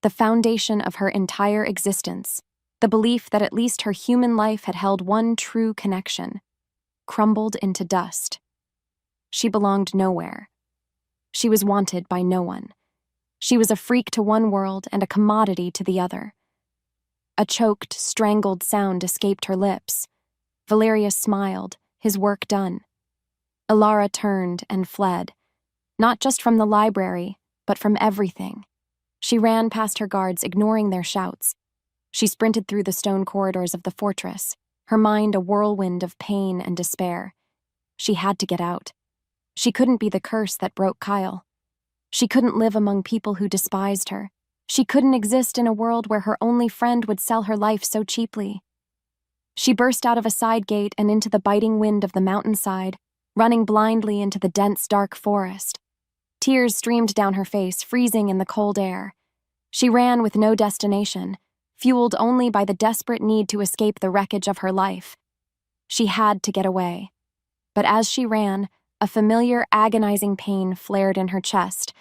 The foundation of her entire existence, the belief that at least her human life had held one true connection, crumbled into dust. She belonged nowhere. She was wanted by no one. She was a freak to one world and a commodity to the other. A choked, strangled sound escaped her lips. Valerius smiled, his work done. Elara turned and fled, not just from the library, but from everything. She ran past her guards, ignoring their shouts. She sprinted through the stone corridors of the fortress, her mind a whirlwind of pain and despair. She had to get out. She couldn't be the curse that broke Kyle. She couldn't live among people who despised her. She couldn't exist in a world where her only friend would sell her life so cheaply. She burst out of a side gate and into the biting wind of the mountainside, running blindly into the dense, dark forest. Tears streamed down her face, freezing in the cold air. She ran with no destination, fueled only by the desperate need to escape the wreckage of her life. She had to get away. But as she ran, a familiar, agonizing pain flared in her chest,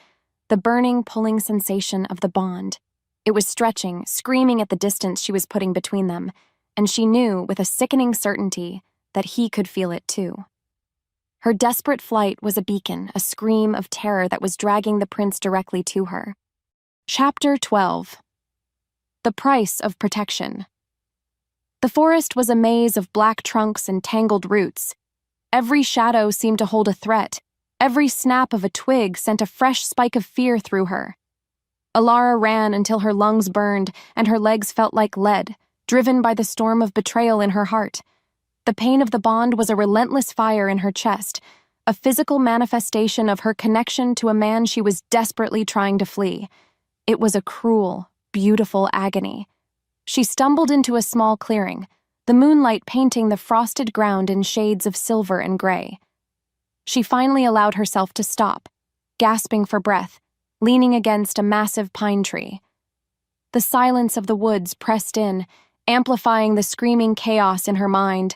the burning, pulling sensation of the bond. It was stretching, screaming at the distance she was putting between them, and she knew with a sickening certainty that he could feel it too. Her desperate flight was a beacon, a scream of terror that was dragging the prince directly to her. Chapter 12. The Price of Protection. The forest was a maze of black trunks and tangled roots. Every shadow seemed to hold a threat. Every snap of a twig sent a fresh spike of fear through her. Elara ran until her lungs burned and her legs felt like lead, driven by the storm of betrayal in her heart. The pain of the bond was a relentless fire in her chest, a physical manifestation of her connection to a man she was desperately trying to flee. It was a cruel, beautiful agony. She stumbled into a small clearing, the moonlight painting the frosted ground in shades of silver and gray. She finally allowed herself to stop, gasping for breath, leaning against a massive pine tree. The silence of the woods pressed in, amplifying the screaming chaos in her mind.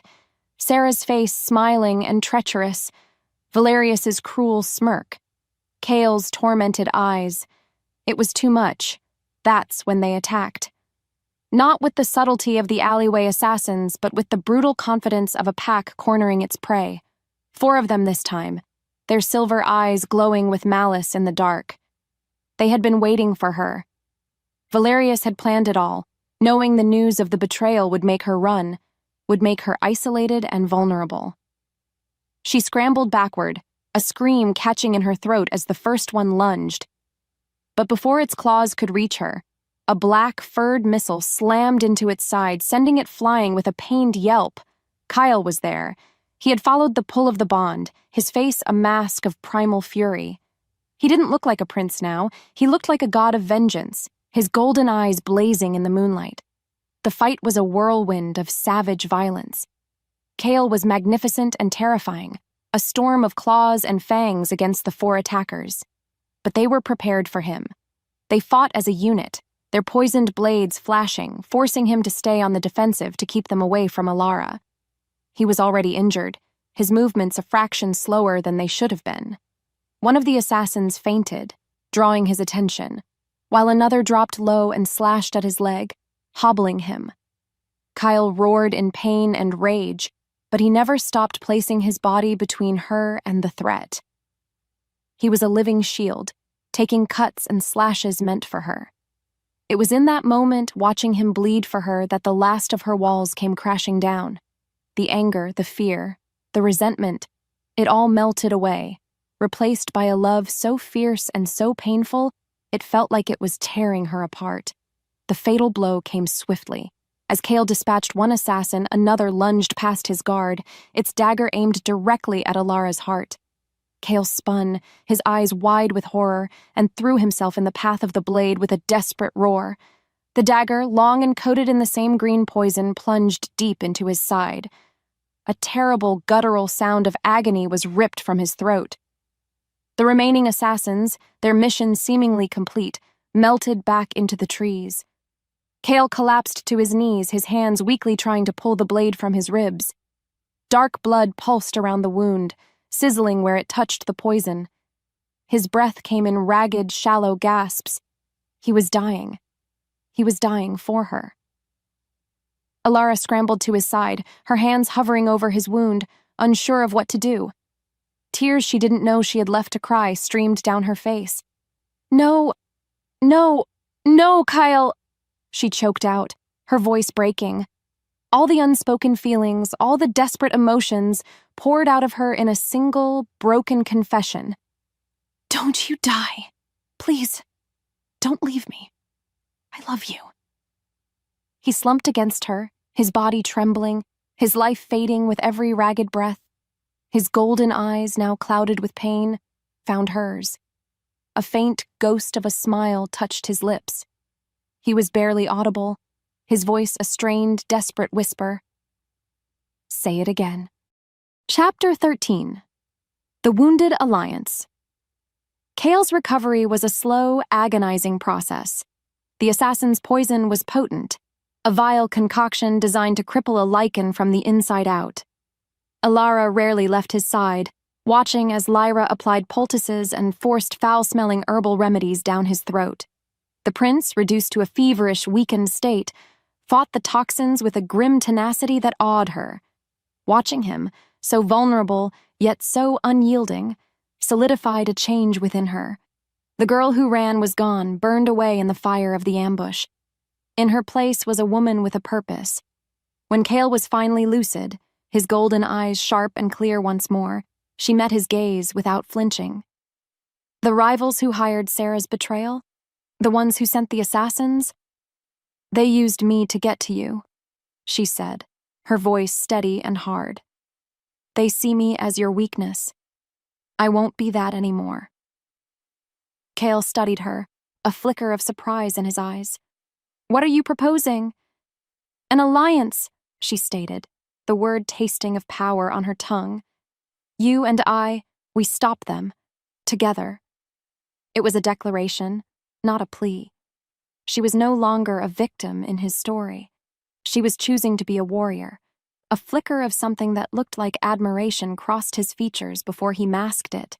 Sarah's face smiling and treacherous, Valerius's cruel smirk, Cale's tormented eyes. It was too much. That's when they attacked. Not with the subtlety of the alleyway assassins, but with the brutal confidence of a pack cornering its prey. 4 of them this time, their silver eyes glowing with malice in the dark. They had been waiting for her. Valerius had planned it all, knowing the news of the betrayal would make her run, would make her isolated and vulnerable. She scrambled backward, a scream catching in her throat as the first one lunged. But before its claws could reach her, a black, furred missile slammed into its side, sending it flying with a pained yelp. Kyle was there. He had followed the pull of the bond, his face a mask of primal fury. He didn't look like a prince now. He looked like a god of vengeance, his golden eyes blazing in the moonlight. The fight was a whirlwind of savage violence. Cale was magnificent and terrifying, a storm of claws and fangs against the 4 attackers. But they were prepared for him. They fought as a unit, their poisoned blades flashing, forcing him to stay on the defensive to keep them away from Elara. He was already injured, his movements a fraction slower than they should have been. One of the assassins fainted, drawing his attention, while another dropped low and slashed at his leg, hobbling him. Kyle roared in pain and rage, but he never stopped placing his body between her and the threat. He was a living shield, taking cuts and slashes meant for her. It was in that moment, watching him bleed for her, that the last of her walls came crashing down. The anger, the fear, the resentment, it all melted away, replaced by a love so fierce and so painful, it felt like it was tearing her apart. The fatal blow came swiftly. As Cale dispatched one assassin, another lunged past his guard, its dagger aimed directly at Elara's heart. Cale spun, his eyes wide with horror, and threw himself in the path of the blade with a desperate roar. The dagger, long and coated in the same green poison, plunged deep into his side. A terrible, guttural sound of agony was ripped from his throat. The remaining assassins, their mission seemingly complete, melted back into the trees. Cale collapsed to his knees, his hands weakly trying to pull the blade from his ribs. Dark blood pulsed around the wound, sizzling where it touched the poison. His breath came in ragged, shallow gasps. He was dying. He was dying for her. Elara scrambled to his side, her hands hovering over his wound, unsure of what to do. Tears she didn't know she had left to cry streamed down her face. "No, no, no, Kyle," she choked out, her voice breaking. All the unspoken feelings, all the desperate emotions poured out of her in a single, broken confession. "Don't you die. Please, don't leave me. I love you." He slumped against her, his body trembling, his life fading with every ragged breath. His golden eyes, now clouded with pain, found hers. A faint ghost of a smile touched his lips. He was barely audible, his voice a strained, desperate whisper. "Say it again." Chapter 13. The Wounded Alliance. Cale's recovery was a slow, agonizing process. The assassin's poison was potent, a vile concoction designed to cripple a Lycan from the inside out. Elara rarely left his side, watching as Lyra applied poultices and forced foul-smelling herbal remedies down his throat. The prince, reduced to a feverish, weakened state, fought the toxins with a grim tenacity that awed her. Watching him, so vulnerable, yet so unyielding, solidified a change within her. The girl who ran was gone, burned away in the fire of the ambush. In her place was a woman with a purpose. When Cale was finally lucid, his golden eyes sharp and clear once more, she met his gaze without flinching. "The rivals who hired Sarah's betrayal? The ones who sent the assassins? They used me to get to you," she said, her voice steady and hard. "They see me as your weakness. I won't be that anymore." Cale studied her, a flicker of surprise in his eyes. "What are you proposing?" "An alliance," she stated, the word tasting of power on her tongue. "You and I, we stop them. Together." It was a declaration, not a plea. She was no longer a victim in his story. She was choosing to be a warrior. A flicker of something that looked like admiration crossed his features before he masked it.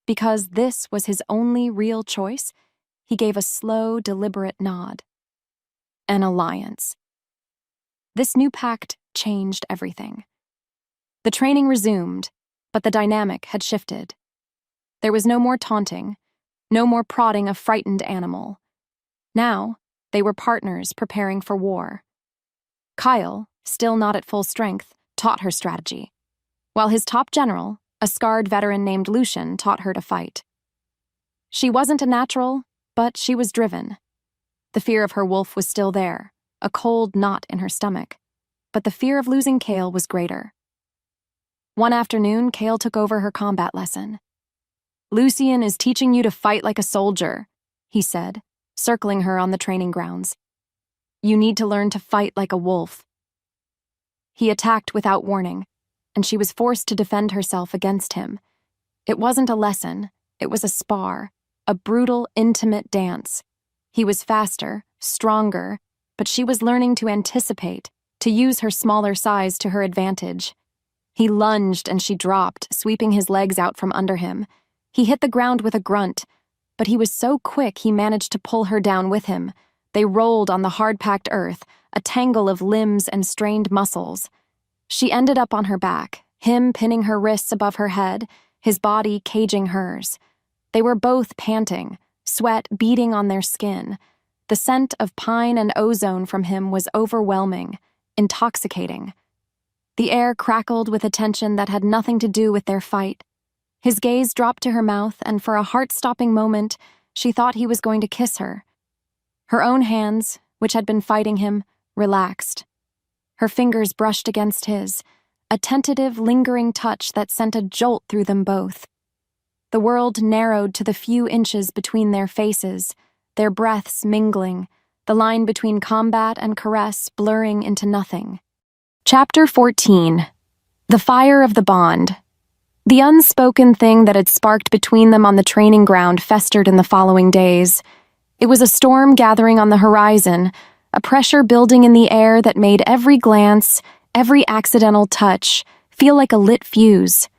Because this was his only real choice, he gave a slow, deliberate nod. An alliance. This new pact changed everything. The training resumed, but the dynamic had shifted. There was no more taunting, no more prodding a frightened animal. Now, they were partners preparing for war. Kyle, still not at full strength, taught her strategy, while his top general, a scarred veteran named Lycan, taught her to fight. She wasn't a natural, but she was driven. The fear of her wolf was still there, a cold knot in her stomach, but the fear of losing Cale was greater. One afternoon, Cale took over her combat lesson. "Lucian is teaching you to fight like a soldier," he said, circling her on the training grounds. "You need to learn to fight like a wolf." He attacked without warning, and she was forced to defend herself against him. It wasn't a lesson, it was a spar, a brutal, intimate dance. He was faster, stronger, but she was learning to anticipate, to use her smaller size to her advantage. He lunged and she dropped, sweeping his legs out from under him. He hit the ground with a grunt, but he was so quick he managed to pull her down with him. They rolled on the hard-packed earth, a tangle of limbs and strained muscles. She ended up on her back, him pinning her wrists above her head, his body caging hers. They were both panting, sweat beading on their skin. The scent of pine and ozone from him was overwhelming, intoxicating. The air crackled with a tension that had nothing to do with their fight. His gaze dropped to her mouth, and for a heart-stopping moment, she thought he was going to kiss her. Her own hands, which had been fighting him, relaxed. Her fingers brushed against his, a tentative, lingering touch that sent a jolt through them both. The world narrowed to the few inches between their faces, their breaths mingling, the line between combat and caress blurring into nothing. Chapter 14. The Fire of the Bond. The unspoken thing that had sparked between them on the training ground festered in the following days. It was a storm gathering on the horizon, a pressure building in the air that made every glance, every accidental touch, feel like a lit fuse.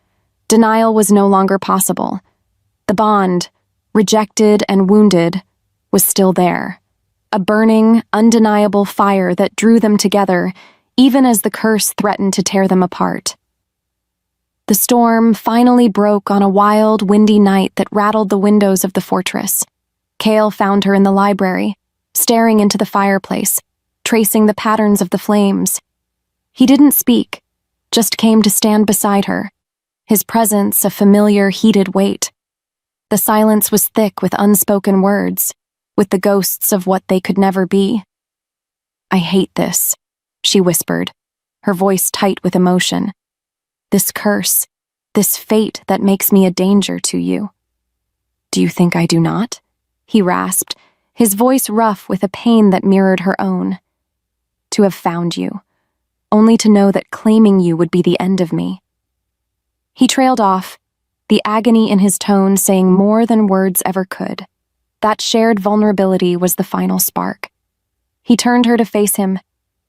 Denial was no longer possible. The bond, rejected and wounded, was still there. A burning, undeniable fire that drew them together, even as the curse threatened to tear them apart. The storm finally broke on a wild, windy night that rattled the windows of the fortress. Cale found her in the library, staring into the fireplace, tracing the patterns of the flames. He didn't speak, just came to stand beside her, his presence a familiar, heated weight. The silence was thick with unspoken words, with the ghosts of what they could never be. "I hate this," she whispered, her voice tight with emotion. "This curse, this fate that makes me a danger to you." "Do you think I do not?" he rasped, his voice rough with a pain that mirrored her own. "To have found you, only to know that claiming you would be the end of me." He trailed off, the agony in his tone saying more than words ever could. That shared vulnerability was the final spark. He turned her to face him,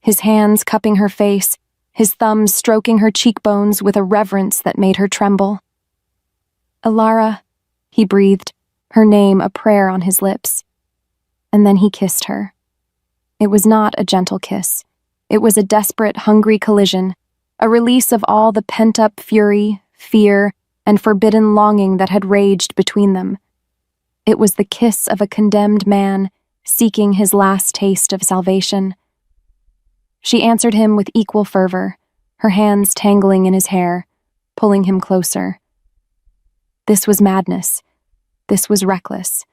his hands cupping her face, his thumbs stroking her cheekbones with a reverence that made her tremble. "Elara," he breathed, her name a prayer on his lips. And then he kissed her. It was not a gentle kiss. It was a desperate, hungry collision, a release of all the pent-up fury, fear, and forbidden longing that had raged between them. It was the kiss of a condemned man seeking his last taste of salvation. She answered him with equal fervor, her hands tangling in his hair, pulling him closer. This was madness. This was reckless,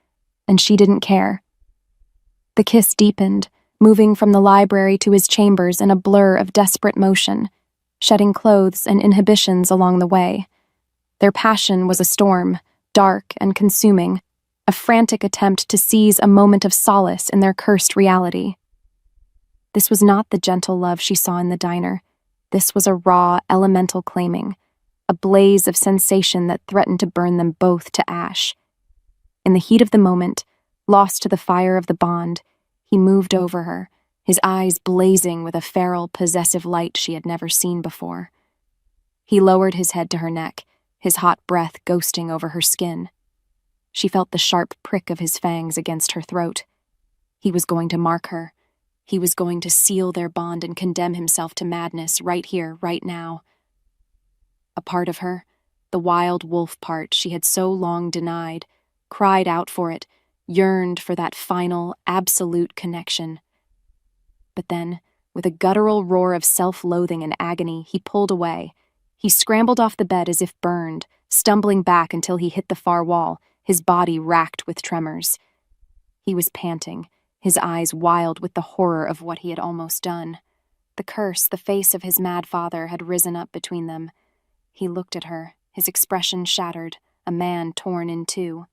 and she didn't care. The kiss deepened, moving from the library to his chambers in a blur of desperate motion, shedding clothes and inhibitions along the way. Their passion was a storm, dark and consuming, a frantic attempt to seize a moment of solace in their cursed reality. This was not the gentle love she saw in the diner. This was a raw, elemental claiming, a blaze of sensation that threatened to burn them both to ash. In the heat of the moment, lost to the fire of the bond, he moved over her, his eyes blazing with a feral, possessive light she had never seen before. He lowered his head to her neck, his hot breath ghosting over her skin. She felt the sharp prick of his fangs against her throat. He was going to mark her. He was going to seal their bond and condemn himself to madness right here, right now. A part of her, the wild wolf part she had so long denied, cried out for it, yearned for that final, absolute connection. But then, with a guttural roar of self-loathing and agony, he pulled away. He scrambled off the bed as if burned, stumbling back until he hit the far wall, his body racked with tremors. He was panting, his eyes wild with the horror of what he had almost done. The curse, the face of his mad father, had risen up between them. He looked at her, his expression shattered, a man torn in two.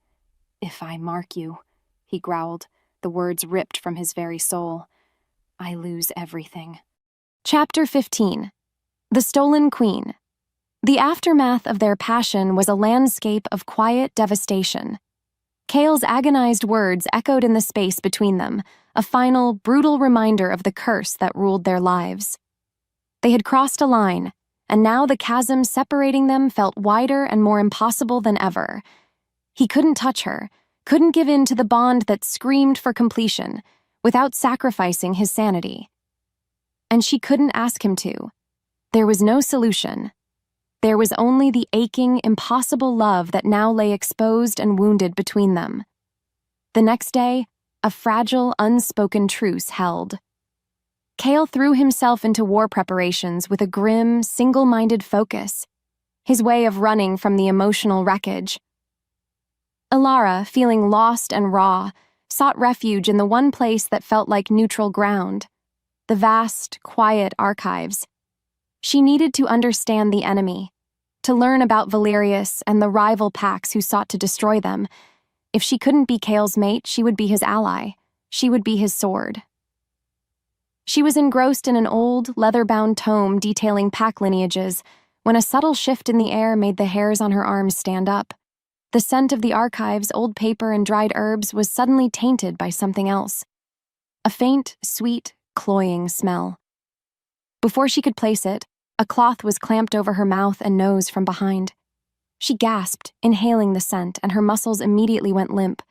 "If I mark you," he growled, the words ripped from his very soul. "I lose everything." Chapter 15. The Stolen Queen. The aftermath of their passion was a landscape of quiet devastation. Cale's agonized words echoed in the space between them, a final, brutal reminder of the curse that ruled their lives. They had crossed a line, and now the chasm separating them felt wider and more impossible than ever. He couldn't touch her, couldn't give in to the bond that screamed for completion without sacrificing his sanity. And she couldn't ask him to. There was no solution. There was only the aching, impossible love that now lay exposed and wounded between them. The next day, a fragile, unspoken truce held. Cale threw himself into war preparations with a grim, single-minded focus, his way of running from the emotional wreckage. Elara, feeling lost and raw, sought refuge in the one place that felt like neutral ground, the vast, quiet archives. She needed to understand the enemy, to learn about Valerius and the rival packs who sought to destroy them. If she couldn't be Cale's mate, she would be his ally. She would be his sword. She was engrossed in an old, leather-bound tome detailing pack lineages when a subtle shift in the air made the hairs on her arms stand up. The scent of the archives, old paper, and dried herbs was suddenly tainted by something else. A faint, sweet, cloying smell. Before she could place it, a cloth was clamped over her mouth and nose from behind. She gasped, inhaling the scent, and her muscles immediately went limp.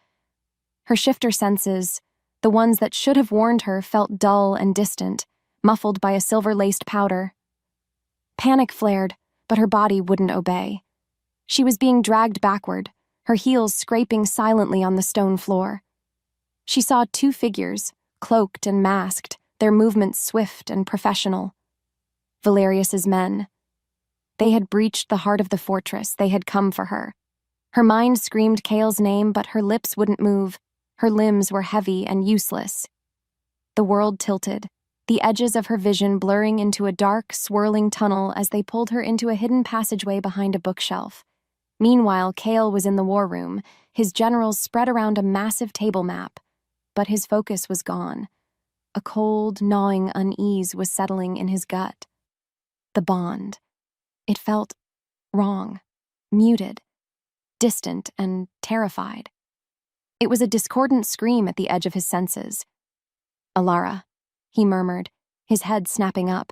Her shifter senses, the ones that should have warned her, felt dull and distant, muffled by a silver-laced powder. Panic flared, but her body wouldn't obey. She was being dragged backward, her heels scraping silently on the stone floor. She saw two figures, cloaked and masked, their movements swift and professional. Valerius's men. They had breached the heart of the fortress. They had come for her. Her mind screamed Cale's name, but her lips wouldn't move. Her limbs were heavy and useless. The world tilted, the edges of her vision blurring into a dark, swirling tunnel as they pulled her into a hidden passageway behind a bookshelf. Meanwhile, Cale was in the war room, his generals spread around a massive table map. But his focus was gone. A cold, gnawing unease was settling in his gut. The bond. It felt wrong, muted, distant, and terrified. It was a discordant scream at the edge of his senses. "Elara," he murmured, his head snapping up.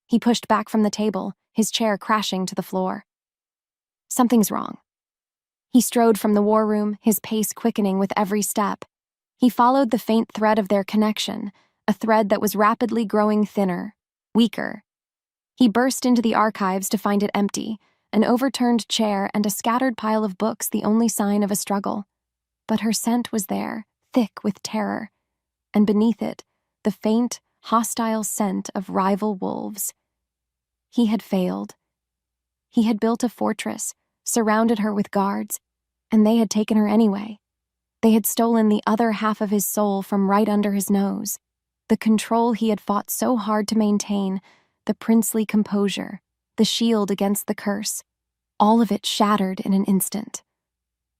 He pushed back from the table, his chair crashing to the floor. Something's wrong. He strode from the war room, his pace quickening with every step. He followed the faint thread of their connection, a thread that was rapidly growing thinner, weaker. He burst into the archives to find it empty, an overturned chair and a scattered pile of books the only sign of a struggle. But her scent was there, thick with terror, and beneath it, the faint, hostile scent of rival wolves. He had failed. He had built a fortress, surrounded her with guards, and they had taken her anyway. They had stolen the other half of his soul from right under his nose. The control he had fought so hard to maintain, the princely composure, the shield against the curse, all of it shattered in an instant.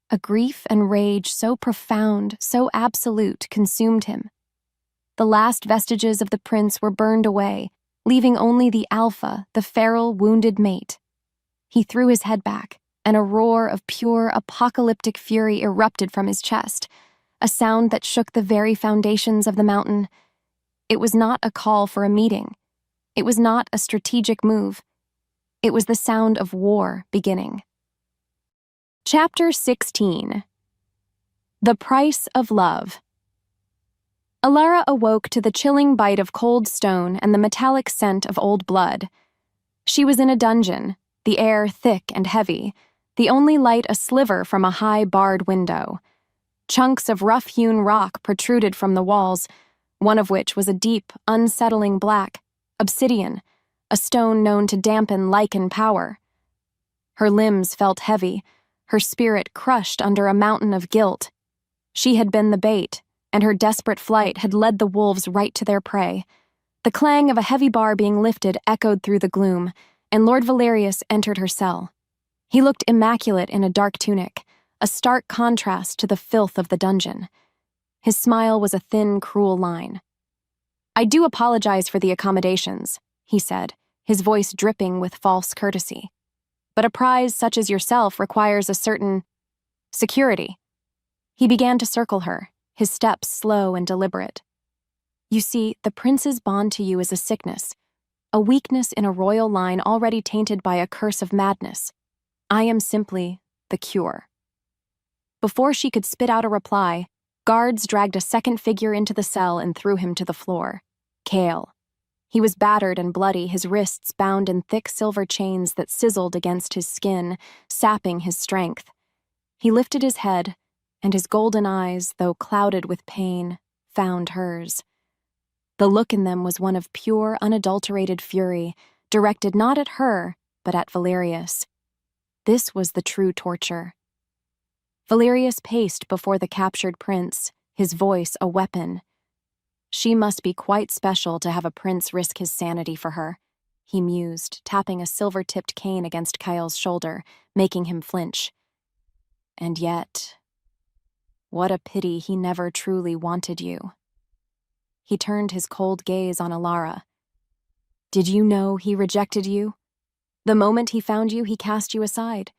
A grief and rage so profound, so absolute, consumed him. The last vestiges of the prince were burned away, leaving only the alpha, the feral, wounded mate. He threw his head back, and a roar of pure, apocalyptic fury erupted from his chest, a sound that shook the very foundations of the mountain. It was not a call for a meeting. It was not a strategic move. It was the sound of war beginning. Chapter 16. The Price of Love. Elara awoke to the chilling bite of cold stone and the metallic scent of old blood. She was in a dungeon, the air thick and heavy, the only light a sliver from a high barred window. Chunks of rough-hewn rock protruded from the walls, one of which was a deep, unsettling black, obsidian, a stone known to dampen Lycan power. Her limbs felt heavy, her spirit crushed under a mountain of guilt. She had been the bait, and her desperate flight had led the wolves right to their prey. The clang of a heavy bar being lifted echoed through the gloom, and Lord Valerius entered her cell. He looked immaculate in a dark tunic, a stark contrast to the filth of the dungeon. His smile was a thin, cruel line. "I do apologize for the accommodations," he said, his voice dripping with false courtesy. "But a prize such as yourself requires a certain security." He began to circle her, his steps slow and deliberate. "You see, the prince's bond to you is a sickness, a weakness in a royal line already tainted by a curse of madness. I am simply the cure." Before she could spit out a reply, guards dragged a second figure into the cell and threw him to the floor. Cale. He was battered and bloody, his wrists bound in thick silver chains that sizzled against his skin, sapping his strength. He lifted his head, and his golden eyes, though clouded with pain, found hers. The look in them was one of pure, unadulterated fury, directed not at her, but at Valerius. This was the true torture. Valerius paced before the captured prince, his voice a weapon. She must be quite special to have a prince risk his sanity for her, he mused, tapping a silver-tipped cane against Kyle's shoulder, making him flinch. And yet, what a pity he never truly wanted you. He turned his cold gaze on Elara. Did you know he rejected you? The moment he found you, he cast you aside.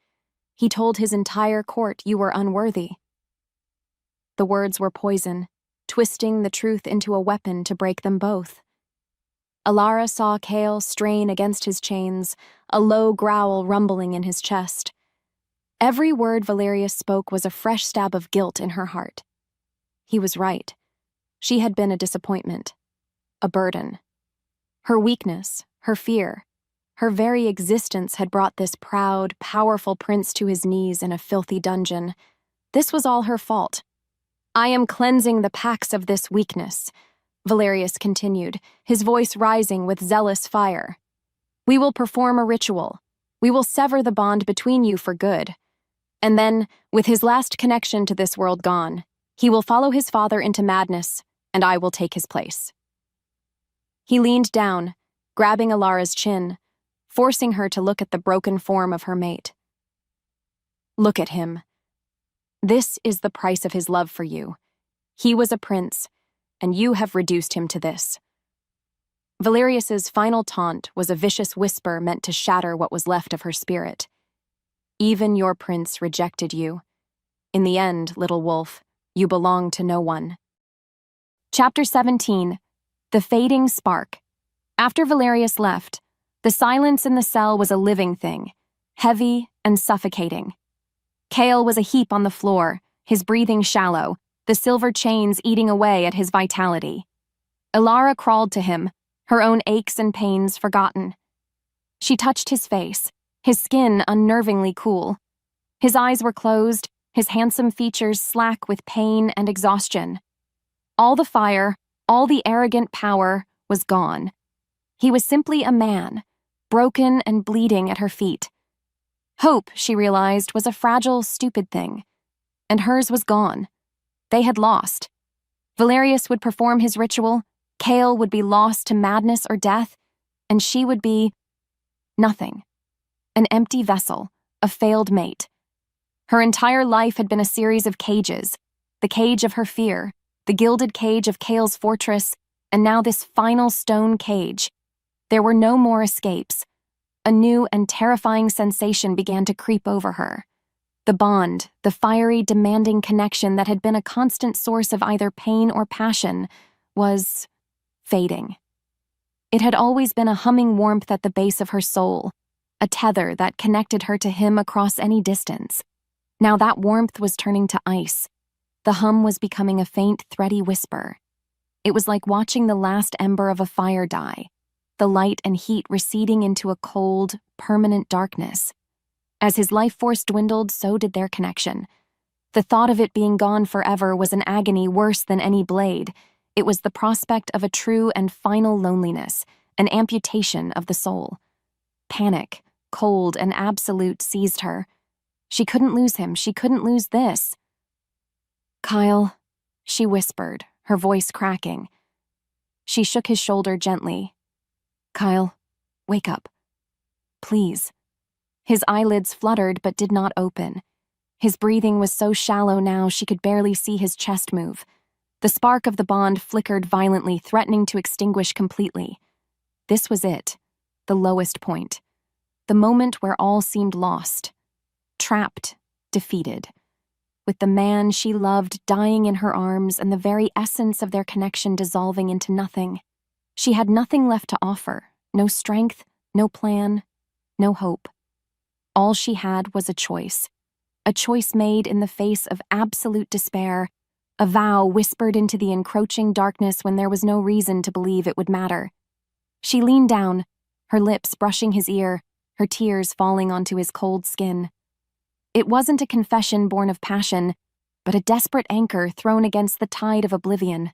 He told his entire court you were unworthy. The words were poison, twisting the truth into a weapon to break them both. Elara saw Cale strain against his chains, a low growl rumbling in his chest. Every word Valerius spoke was a fresh stab of guilt in her heart. He was right. She had been a disappointment, a burden. Her weakness, her fear, her very existence had brought this proud, powerful prince to his knees in a filthy dungeon. This was all her fault. I am cleansing the packs of this weakness, Valerius continued, his voice rising with zealous fire. We will perform a ritual. We will sever the bond between you for good. And then, with his last connection to this world gone, he will follow his father into madness, and I will take his place. He leaned down, grabbing Elara's chin, forcing her to look at the broken form of her mate. Look at him. This is the price of his love for you. He was a prince, and you have reduced him to this. Valerius's final taunt was a vicious whisper meant to shatter what was left of her spirit. Even your prince rejected you. In the end, little wolf, you belong to no one. Chapter 17. The Fading Spark. After Valerius left, the silence in the cell was a living thing, heavy and suffocating. Cale was a heap on the floor, his breathing shallow, the silver chains eating away at his vitality. Elara crawled to him, her own aches and pains forgotten. She touched his face, his skin unnervingly cool. His eyes were closed, his handsome features slack with pain and exhaustion. All the fire, all the arrogant power was gone. He was simply a man, broken and bleeding at her feet. Hope, she realized, was a fragile, stupid thing. And hers was gone. They had lost. Valerius would perform his ritual, Cale would be lost to madness or death, and she would be nothing. An empty vessel, a failed mate. Her entire life had been a series of cages, the cage of her fear, the gilded cage of Cale's fortress, and now this final stone cage. There were no more escapes. A new and terrifying sensation began to creep over her. The bond, the fiery, demanding connection that had been a constant source of either pain or passion, was fading. It had always been a humming warmth at the base of her soul, a tether that connected her to him across any distance. Now that warmth was turning to ice. The hum was becoming a faint, thready whisper. It was like watching the last ember of a fire die, the light and heat receding into a cold, permanent darkness. As his life force dwindled, so did their connection. The thought of it being gone forever was an agony worse than any blade. It was the prospect of a true and final loneliness, an amputation of the soul. Panic, cold and absolute, seized her. She couldn't lose him. She couldn't lose this. Kyle, she whispered, her voice cracking. She shook his shoulder gently. Kyle, wake up. Please. His eyelids fluttered but did not open. His breathing was so shallow now she could barely see his chest move. The spark of the bond flickered violently, threatening to extinguish completely. This was it, the lowest point. The moment where all seemed lost. Trapped, defeated. With the man she loved dying in her arms and the very essence of their connection dissolving into nothing. She had nothing left to offer, no strength, no plan, no hope. All she had was a choice. a choice made in the face of absolute despair, a vow whispered into the encroaching darkness when there was no reason to believe it would matter. She leaned down, her lips brushing his ear, her tears falling onto his cold skin. It wasn't a confession born of passion, but a desperate anchor thrown against the tide of oblivion,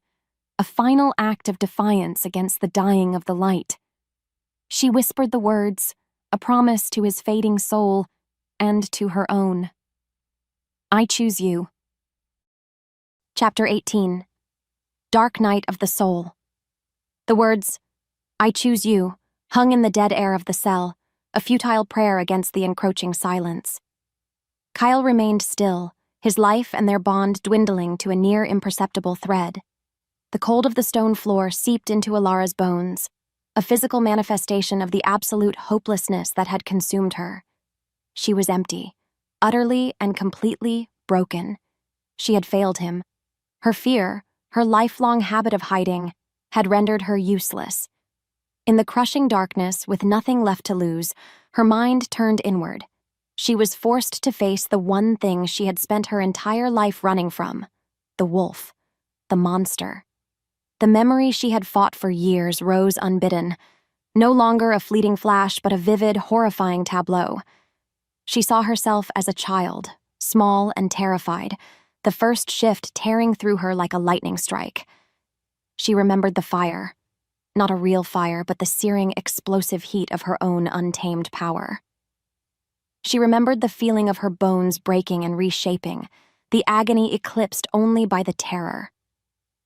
a final act of defiance against the dying of the light. She whispered the words, a promise to his fading soul and to her own. I choose you. Chapter 18. Dark Night of the Soul. The words, I choose you, hung in the dead air of the cell, a futile prayer against the encroaching silence. Kyle remained still, his life and their bond dwindling to a near imperceptible thread. The cold of the stone floor seeped into Elara's bones, a physical manifestation of the absolute hopelessness that had consumed her. She was empty, utterly and completely broken. She had failed him. Her fear, her lifelong habit of hiding, had rendered her useless. In the crushing darkness, with nothing left to lose, her mind turned inward. She was forced to face the one thing she had spent her entire life running from: the wolf, the monster. The memory she had fought for years rose unbidden, no longer a fleeting flash but a vivid, horrifying tableau. She saw herself as a child, small and terrified, the first shift tearing through her like a lightning strike. She remembered the fire, not a real fire, but the searing, explosive heat of her own untamed power. She remembered the feeling of her bones breaking and reshaping, the agony eclipsed only by the terror.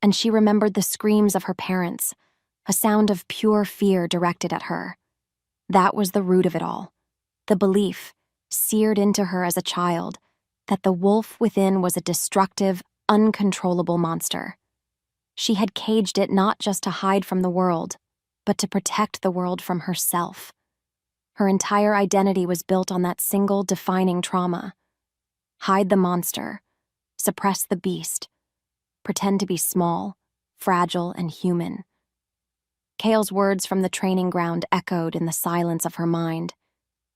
And she remembered the screams of her parents, a sound of pure fear directed at her. That was the root of it all, the belief, seared into her as a child, that the wolf within was a destructive, uncontrollable monster. She had caged it not just to hide from the world, but to protect the world from herself. Her entire identity was built on that single defining trauma. Hide the monster, suppress the beast, pretend to be small, fragile, and human. Kale's words from the training ground echoed in the silence of her mind.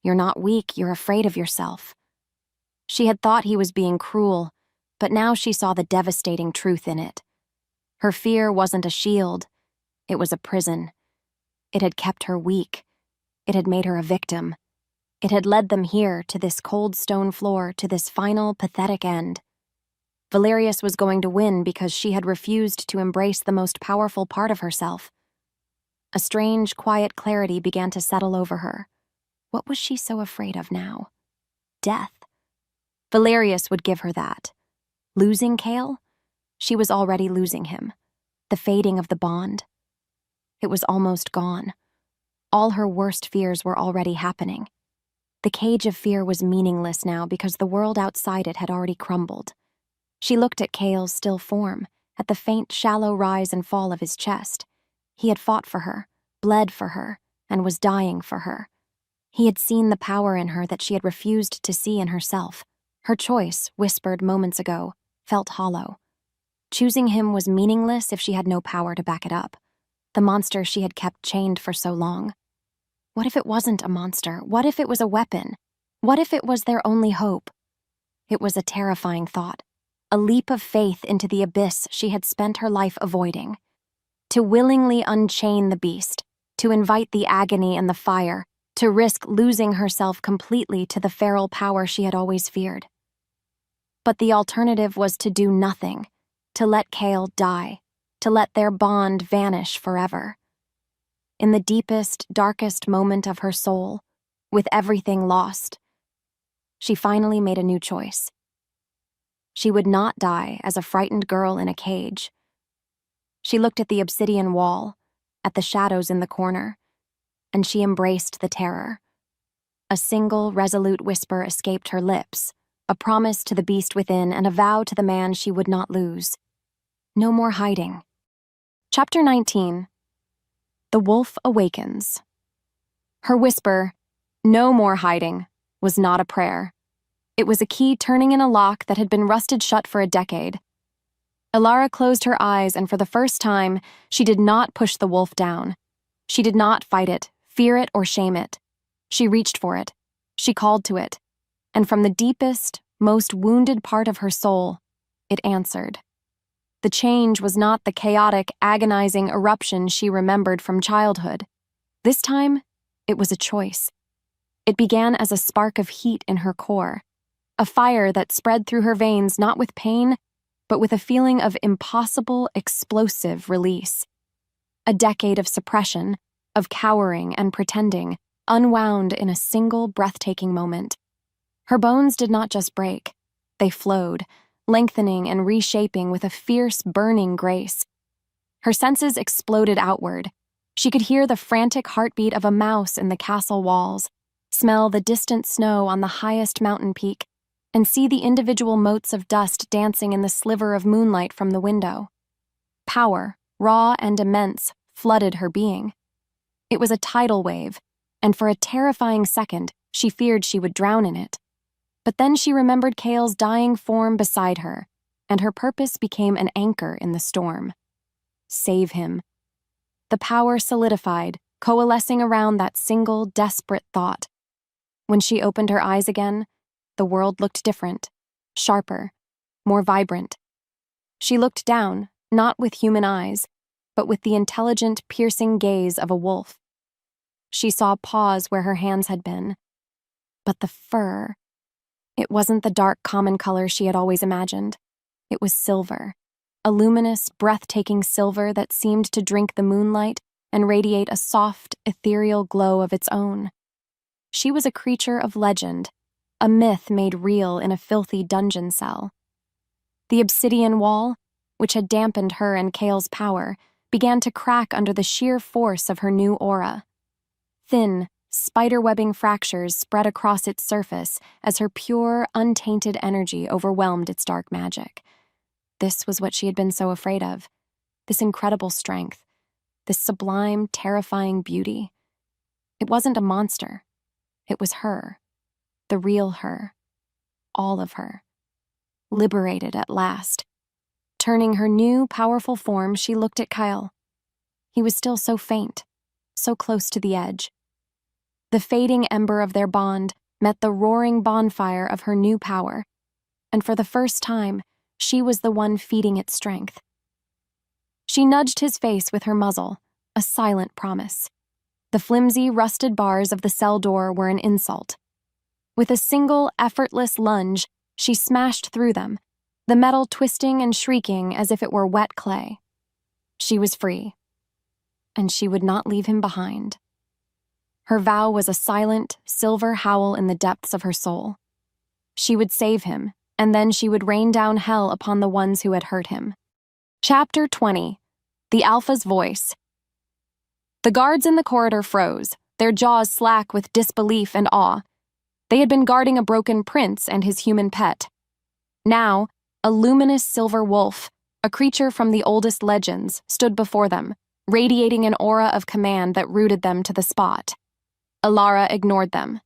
You're not weak, you're afraid of yourself. She had thought he was being cruel, but now she saw the devastating truth in it. Her fear wasn't a shield, it was a prison. It had kept her weak. It had made her a victim. It had led them here, to this cold stone floor, to this final, pathetic end. Valerius was going to win because she had refused to embrace the most powerful part of herself. A strange, quiet clarity began to settle over her. What was she so afraid of now? Death. Valerius would give her that. Losing Kale? She was already losing him. The fading of the bond. It was almost gone. All her worst fears were already happening. The cage of fear was meaningless now because the world outside it had already crumbled. She looked at Kale's still form, at the faint, shallow rise and fall of his chest. He had fought for her, bled for her, and was dying for her. He had seen the power in her that she had refused to see in herself. Her choice, whispered moments ago, felt hollow. Choosing him was meaningless if she had no power to back it up. The monster she had kept chained for so long. What if it wasn't a monster? What if it was a weapon? What if it was their only hope? It was a terrifying thought, a leap of faith into the abyss she had spent her life avoiding. To willingly unchain the beast, to invite the agony and the fire, to risk losing herself completely to the feral power she had always feared. But the alternative was to do nothing, to let Kale die, to let their bond vanish forever. In the deepest, darkest moment of her soul, with everything lost, she finally made a new choice. She would not die as a frightened girl in a cage. She looked at the obsidian wall, at the shadows in the corner, and she embraced the terror. A single, resolute whisper escaped her lips, a promise to the beast within and a vow to the man she would not lose. No more hiding. Chapter 19. The Wolf Awakens. Her whisper, "No more hiding," was not a prayer. It was a key turning in a lock that had been rusted shut for a decade. Elara closed her eyes, and for the first time, she did not push the wolf down. She did not fight it, fear it, or shame it. She reached for it. She called to it. And from the deepest, most wounded part of her soul, it answered. The change was not the chaotic, agonizing eruption she remembered from childhood. This time, it was a choice. It began as a spark of heat in her core, a fire that spread through her veins not with pain, but with a feeling of impossible, explosive release. A decade of suppression, of cowering and pretending, unwound in a single breathtaking moment. Her bones did not just break, they flowed, lengthening and reshaping with a fierce, burning grace. Her senses exploded outward. She could hear the frantic heartbeat of a mouse in the castle walls, smell the distant snow on the highest mountain peak, and see the individual motes of dust dancing in the sliver of moonlight from the window. Power, raw and immense, flooded her being. It was a tidal wave, and for a terrifying second, she feared she would drown in it. But then she remembered Kale's dying form beside her, and her purpose became an anchor in the storm. Save him. The power solidified, coalescing around that single, desperate thought. When she opened her eyes again, the world looked different, sharper, more vibrant. She looked down, not with human eyes, but with the intelligent, piercing gaze of a wolf. She saw paws where her hands had been. But the fur... It wasn't the dark, common color she had always imagined. It was silver, a luminous, breathtaking silver that seemed to drink the moonlight and radiate a soft, ethereal glow of its own. She was a creature of legend, a myth made real in a filthy dungeon cell. The obsidian wall, which had dampened her and Kale's power, began to crack under the sheer force of her new aura. Thin, spiderwebbing fractures spread across its surface as her pure, untainted energy overwhelmed its dark magic. This was what she had been so afraid of, this incredible strength, this sublime, terrifying beauty. It wasn't a monster. It was her, the real her, all of her, liberated at last. Turning her new, powerful form, she looked at Kyle. He was still so faint, so close to the edge. The fading ember of their bond met the roaring bonfire of her new power, and for the first time, she was the one feeding its strength. She nudged his face with her muzzle, a silent promise. The flimsy, rusted bars of the cell door were an insult. With a single, effortless lunge, she smashed through them, the metal twisting and shrieking as if it were wet clay. She was free, and she would not leave him behind. Her vow was a silent, silver howl in the depths of her soul. She would save him, and then she would rain down hell upon the ones who had hurt him. Chapter 20. The Alpha's Voice. The guards in the corridor froze, their jaws slack with disbelief and awe. They had been guarding a broken prince and his human pet. Now, a luminous silver wolf, a creature from the oldest legends, stood before them, radiating an aura of command that rooted them to the spot. Elara ignored them.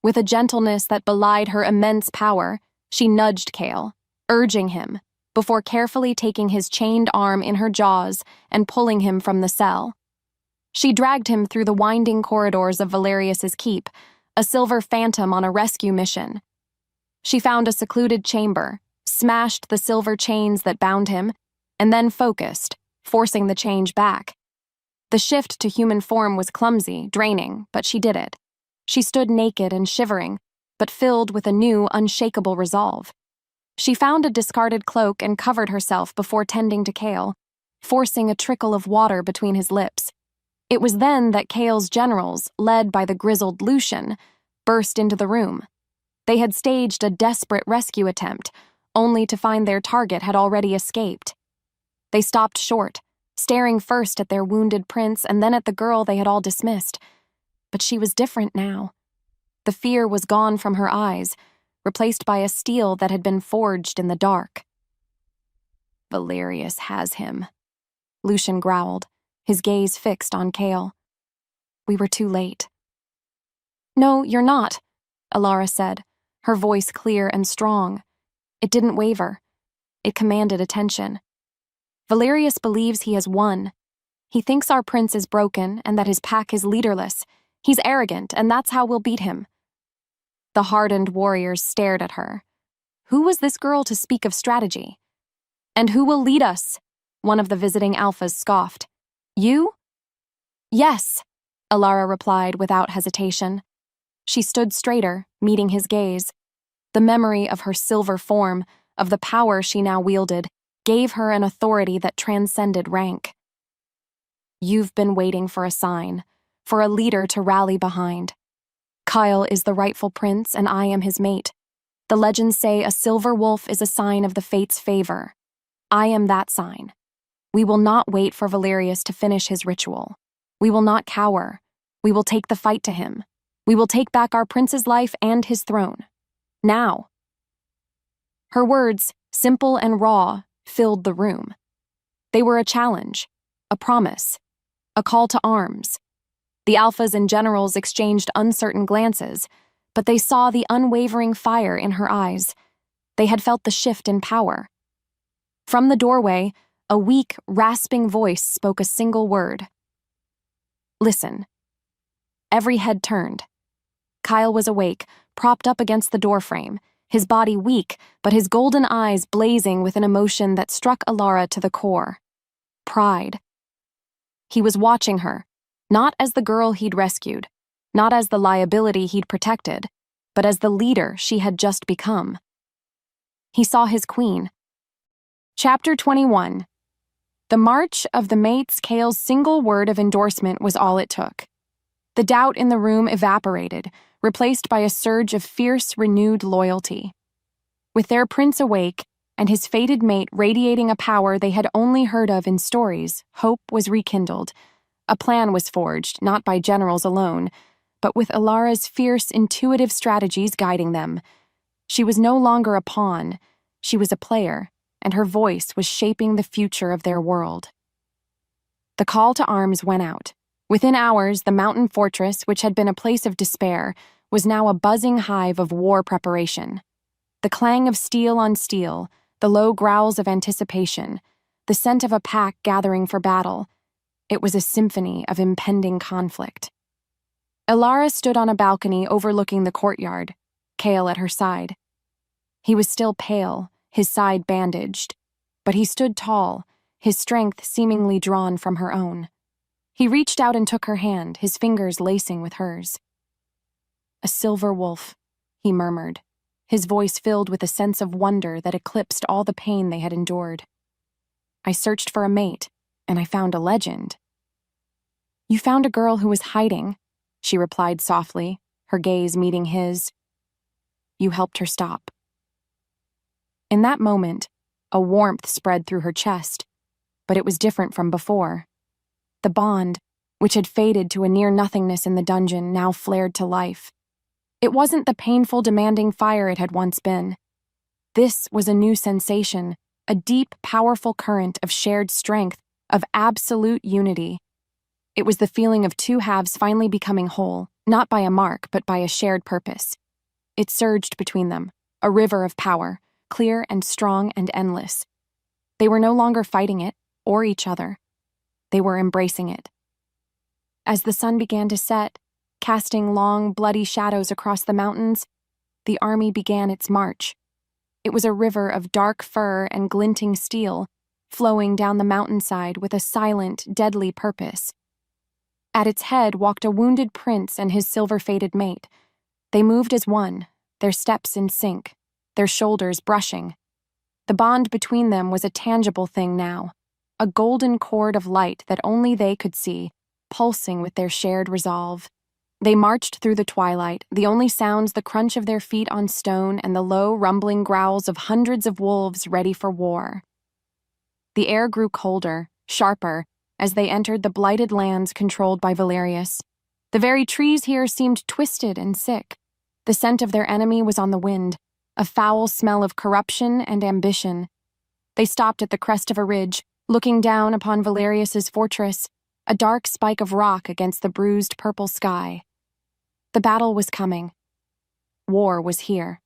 With a gentleness that belied her immense power, she nudged Kale, urging him, before carefully taking his chained arm in her jaws and pulling him from the cell. She dragged him through the winding corridors of Valerius's keep, a silver phantom on a rescue mission. She found a secluded chamber, smashed the silver chains that bound him, and then focused, forcing the change back. The shift to human form was clumsy, draining, but she did it. She stood naked and shivering, but filled with a new, unshakable resolve. She found a discarded cloak and covered herself before tending to Kale, forcing a trickle of water between his lips. It was then that Kale's generals, led by the grizzled Lycan, burst into the room. They had staged a desperate rescue attempt, only to find their target had already escaped. They stopped short, staring first at their wounded prince and then at the girl they had all dismissed. But she was different now. The fear was gone from her eyes, replaced by a steel that had been forged in the dark. Valerius has him, Lycan growled, his gaze fixed on Kale. We were too late. No, you're not, Elara said, her voice clear and strong. It didn't waver. It commanded attention. Valerius believes he has won. He thinks our prince is broken and that his pack is leaderless. He's arrogant, and that's how we'll beat him. The hardened warriors stared at her. Who was this girl to speak of strategy? "And who will lead us?" one of the visiting alphas scoffed. "You?" "Yes," Elara replied without hesitation. She stood straighter, meeting his gaze. The memory of her silver form, of the power she now wielded, gave her an authority that transcended rank. "You've been waiting for a sign, for a leader to rally behind. Kyle is the rightful prince, and I am his mate. The legends say a silver wolf is a sign of the fates' favor. I am that sign. We will not wait for Valerius to finish his ritual. We will not cower. We will take the fight to him. We will take back our prince's life and his throne. Now." Her words, simple and raw, filled the room. They were a challenge, a promise, a call to arms. The alphas and generals exchanged uncertain glances, but they saw the unwavering fire in her eyes. They had felt the shift in power. From the doorway, a weak, rasping voice spoke a single word. "Listen." Every head turned. Kyle was awake, propped up against the doorframe, his body weak, but his golden eyes blazing with an emotion that struck Elara to the core. Pride. He was watching her, not as the girl he'd rescued, not as the liability he'd protected, but as the leader she had just become. He saw his queen. Chapter 21. The march of the mates. Kale's single word of endorsement was all it took. The doubt in the room evaporated, replaced by a surge of fierce, renewed loyalty. With their prince awake, and his fated mate radiating a power they had only heard of in stories, hope was rekindled. A plan was forged, not by generals alone, but with Elara's fierce, intuitive strategies guiding them. She was no longer a pawn, she was a player, and her voice was shaping the future of their world. The call to arms went out. Within hours, the mountain fortress, which had been a place of despair, was now a buzzing hive of war preparation. The clang of steel on steel, the low growls of anticipation, the scent of a pack gathering for battle. It was a symphony of impending conflict. Elara stood on a balcony overlooking the courtyard, Kale at her side. He was still pale, his side bandaged, but he stood tall, his strength seemingly drawn from her own. He reached out and took her hand, his fingers lacing with hers. "A silver wolf," he murmured, his voice filled with a sense of wonder that eclipsed all the pain they had endured. "I searched for a mate, and I found a legend." "You found a girl who was hiding," she replied softly, her gaze meeting his. "You helped her stop." In that moment, a warmth spread through her chest, but it was different from before. The bond, which had faded to a near-nothingness in the dungeon, now flared to life. It wasn't the painful, demanding fire it had once been. This was a new sensation, a deep, powerful current of shared strength, of absolute unity. It was the feeling of two halves finally becoming whole, not by a mark, but by a shared purpose. It surged between them, a river of power, clear and strong and endless. They were no longer fighting it, or each other. They were embracing it. As the sun began to set, casting long, bloody shadows across the mountains, the army began its march. It was a river of dark fur and glinting steel, flowing down the mountainside with a silent, deadly purpose. At its head walked a wounded prince and his silver-fated mate. They moved as one, their steps in sync, their shoulders brushing. The bond between them was a tangible thing now, a golden cord of light that only they could see, pulsing with their shared resolve. They marched through the twilight, the only sounds the crunch of their feet on stone and the low, rumbling growls of hundreds of wolves ready for war. The air grew colder, sharper, as they entered the blighted lands controlled by Valerius. The very trees here seemed twisted and sick. The scent of their enemy was on the wind, a foul smell of corruption and ambition. They stopped at the crest of a ridge, looking down upon Valerius's fortress, a dark spike of rock against the bruised purple sky. The battle was coming. War was here.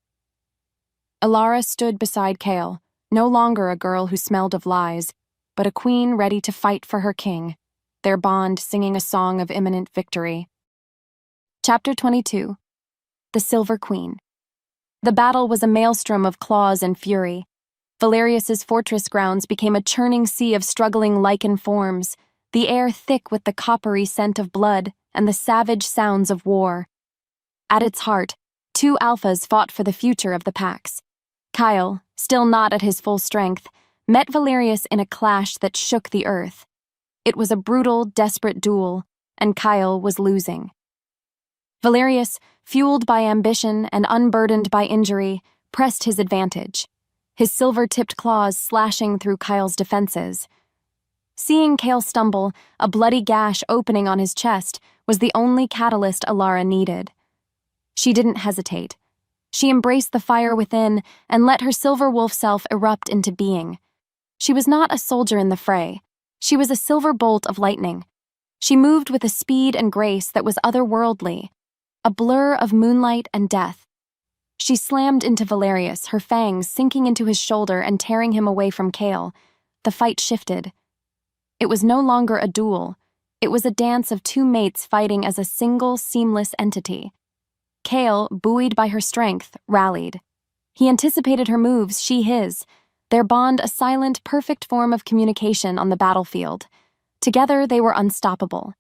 Elara stood beside Kale, no longer a girl who smelled of lies, but a queen ready to fight for her king, their bond singing a song of imminent victory. Chapter 22. The Silver Queen. The battle was a maelstrom of claws and fury. Valerius's fortress grounds became a churning sea of struggling Lycan forms, the air thick with the coppery scent of blood and the savage sounds of war. At its heart, two alphas fought for the future of the packs. Kyle, still not at his full strength, met Valerius in a clash that shook the earth. It was a brutal, desperate duel, and Kyle was losing. Valerius, fueled by ambition and unburdened by injury, pressed his advantage, his silver-tipped claws slashing through Kyle's defenses. Seeing Kale stumble, a bloody gash opening on his chest was the only catalyst Elara needed. She didn't hesitate. She embraced the fire within and let her silver wolf self erupt into being. She was not a soldier in the fray. She was a silver bolt of lightning. She moved with a speed and grace that was otherworldly, a blur of moonlight and death. She slammed into Valerius, her fangs sinking into his shoulder and tearing him away from Kale. The fight shifted. It was no longer a duel. It was a dance of two mates fighting as a single, seamless entity. Kale, buoyed by her strength, rallied. He anticipated her moves, she his, their bond a silent, perfect form of communication on the battlefield. Together they were unstoppable.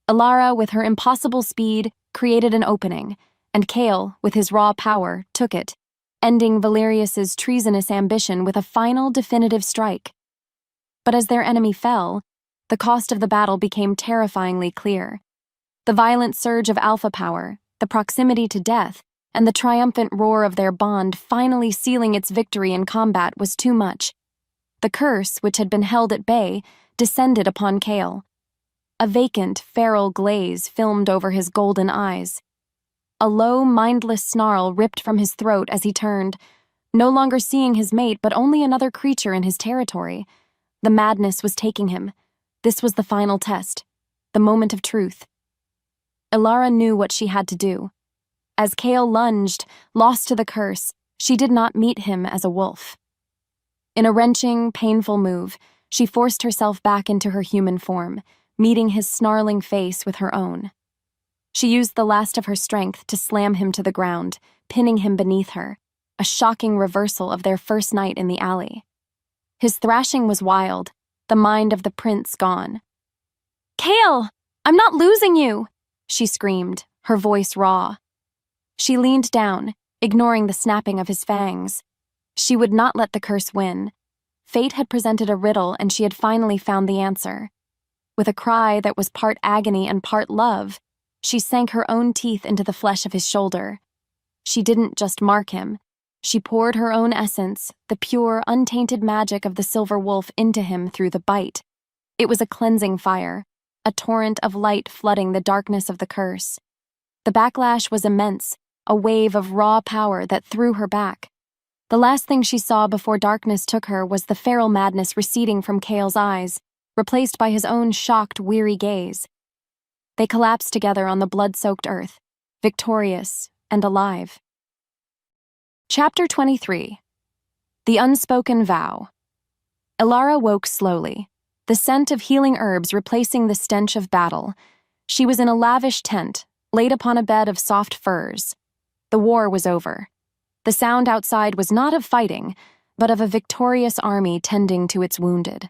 Elara, with her impossible speed, created an opening, and Kale, with his raw power, took it, ending Valerius's treasonous ambition with a final definitive strike. But as their enemy fell, the cost of the battle became terrifyingly clear. The violent surge of alpha power, the proximity to death, and the triumphant roar of their bond finally sealing its victory in combat was too much. The curse, which had been held at bay, descended upon Kale. A vacant, feral glaze filmed over his golden eyes. A low, mindless snarl ripped from his throat as he turned, no longer seeing his mate but only another creature in his territory. The madness was taking him. This was the final test, the moment of truth. Elara knew what she had to do. As Kale lunged, lost to the curse, she did not meet him as a wolf. In a wrenching, painful move, she forced herself back into her human form, meeting his snarling face with her own. She used the last of her strength to slam him to the ground, pinning him beneath her, a shocking reversal of their first night in the alley. His thrashing was wild, the mind of the prince gone. "Kale! I'm not losing you!" she screamed, her voice raw. She leaned down, ignoring the snapping of his fangs. She would not let the curse win. Fate had presented a riddle, and she had finally found the answer. With a cry that was part agony and part love, she sank her own teeth into the flesh of his shoulder. She didn't just mark him. She poured her own essence, the pure, untainted magic of the silver wolf, into him through the bite. It was a cleansing fire, a torrent of light flooding the darkness of the curse. The backlash was immense, a wave of raw power that threw her back. The last thing she saw before darkness took her was the feral madness receding from Kale's eyes, replaced by his own shocked, weary gaze. They collapsed together on the blood-soaked earth, victorious and alive. Chapter 23. The Unspoken Vow. Elara woke slowly, the scent of healing herbs replacing the stench of battle. She was in a lavish tent, laid upon a bed of soft furs. The war was over. The sound outside was not of fighting, but of a victorious army tending to its wounded.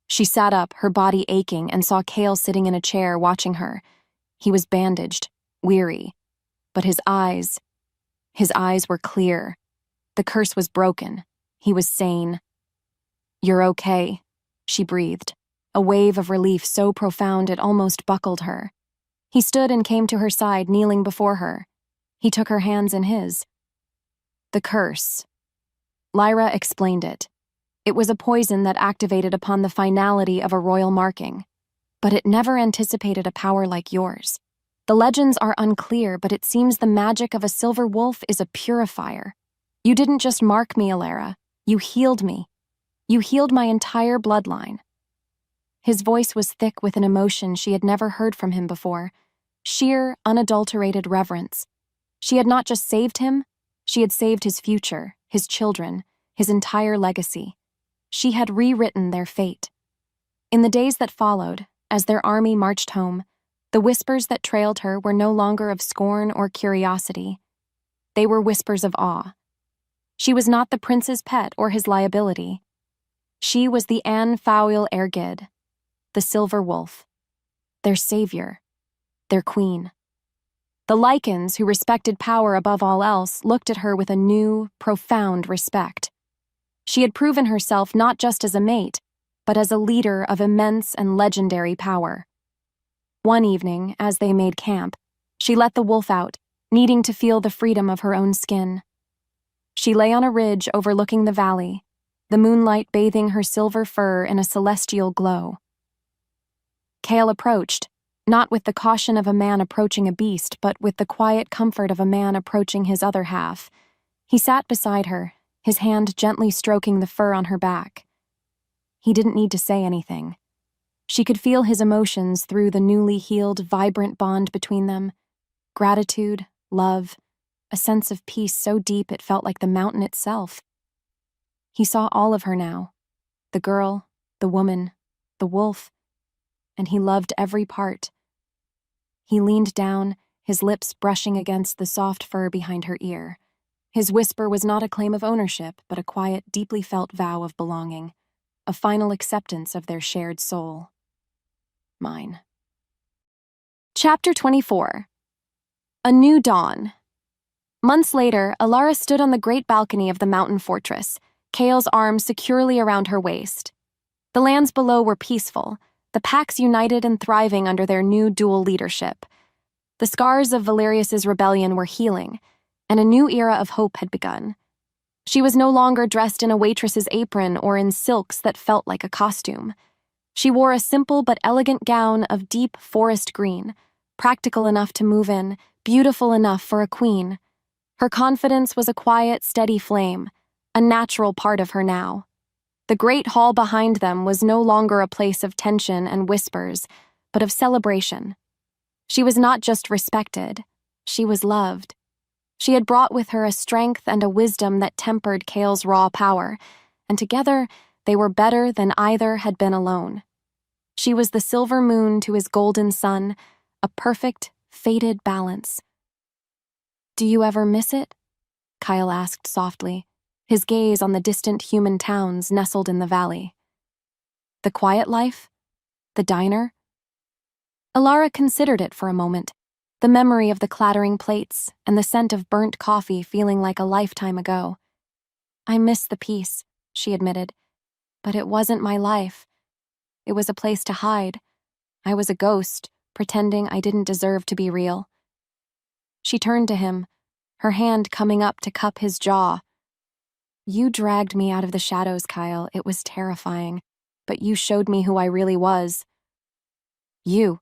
She sat up, her body aching, and saw Kale sitting in a chair watching her. He was bandaged, weary, but his eyes were clear. The curse was broken. He was sane. "You're okay," she breathed, a wave of relief so profound it almost buckled her. He stood and came to her side, kneeling before her. He took her hands in his. "The curse." Lyra explained it. It was a poison that activated upon the finality of a royal marking. But it never anticipated a power like yours. The legends are unclear, but it seems the magic of a silver wolf is a purifier. You didn't just mark me, Elara. You healed me. You healed my entire bloodline. His voice was thick with an emotion she had never heard from him before. Sheer, unadulterated reverence. She had not just saved him, she had saved his future, his children, his entire legacy. She had rewritten their fate. In the days that followed, as their army marched home, the whispers that trailed her were no longer of scorn or curiosity. They were whispers of awe, She was not the prince's pet or his liability. She was the An Fawil Ergid, the Silver Wolf, their savior, their queen. The Lycans, who respected power above all else, looked at her with a new, profound respect. She had proven herself not just as a mate, but as a leader of immense and legendary power. One evening, as they made camp, she let the wolf out, needing to feel the freedom of her own skin. She lay on a ridge overlooking the valley, the moonlight bathing her silver fur in a celestial glow. Kale approached, not with the caution of a man approaching a beast, but with the quiet comfort of a man approaching his other half. He sat beside her, his hand gently stroking the fur on her back. He didn't need to say anything. She could feel his emotions through the newly healed, vibrant bond between them. Gratitude, love, a sense of peace so deep it felt like the mountain itself. He saw all of her now, the girl, the woman, the wolf, and he loved every part. He leaned down, his lips brushing against the soft fur behind her ear. His whisper was not a claim of ownership, but a quiet, deeply felt vow of belonging, a final acceptance of their shared soul. Mine. Chapter 24. A New Dawn. Months later, Elara stood on the great balcony of the mountain fortress, Kale's arms securely around her waist. The lands below were peaceful, the packs united and thriving under their new dual leadership. The scars of Valerius's rebellion were healing, and a new era of hope had begun. She was no longer dressed in a waitress's apron or in silks that felt like a costume. She wore a simple but elegant gown of deep forest green, practical enough to move in, beautiful enough for a queen. Her confidence was a quiet, steady flame, a natural part of her now. The great hall behind them was no longer a place of tension and whispers, but of celebration. She was not just respected, she was loved. She had brought with her a strength and a wisdom that tempered Kale's raw power, and together they were better than either had been alone. She was the silver moon to his golden sun, a perfect, fated balance. "Do you ever miss it?" Kyle asked softly, his gaze on the distant human towns nestled in the valley. The quiet life? The diner? Elara considered it for a moment, the memory of the clattering plates and the scent of burnt coffee feeling like a lifetime ago. "I miss the peace," she admitted, "but it wasn't my life. It was a place to hide. I was a ghost, pretending I didn't deserve to be real." She turned to him, her hand coming up to cup his jaw. "You dragged me out of the shadows, Kyle. It was terrifying, but you showed me who I really was." "You,"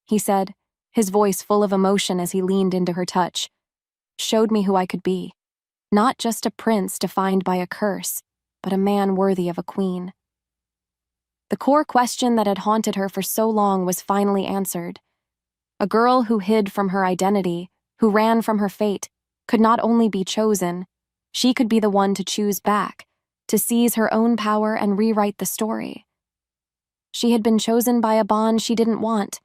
he said, his voice full of emotion as he leaned into her touch, "showed me who I could be. Not just a prince defined by a curse, but a man worthy of a queen." The core question that had haunted her for so long was finally answered. A girl who hid from her identity, who ran from her fate, could not only be chosen, she could be the one to choose back, to seize her own power and rewrite the story. She had been chosen by a bond she didn't want,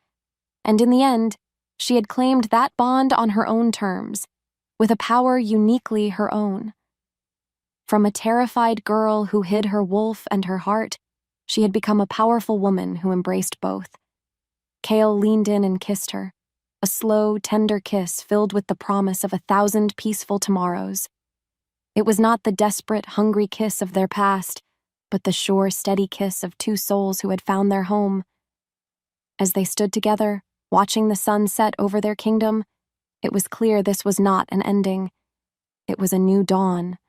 and in the end, she had claimed that bond on her own terms, with a power uniquely her own. From a terrified girl who hid her wolf and her heart, she had become a powerful woman who embraced both. Kale leaned in and kissed her, a slow, tender kiss filled with the promise of 1,000 peaceful tomorrows. It was not the desperate, hungry kiss of their past, but the sure, steady kiss of two souls who had found their home. As they stood together, watching the sun set over their kingdom, it was clear this was not an ending. It was a new dawn,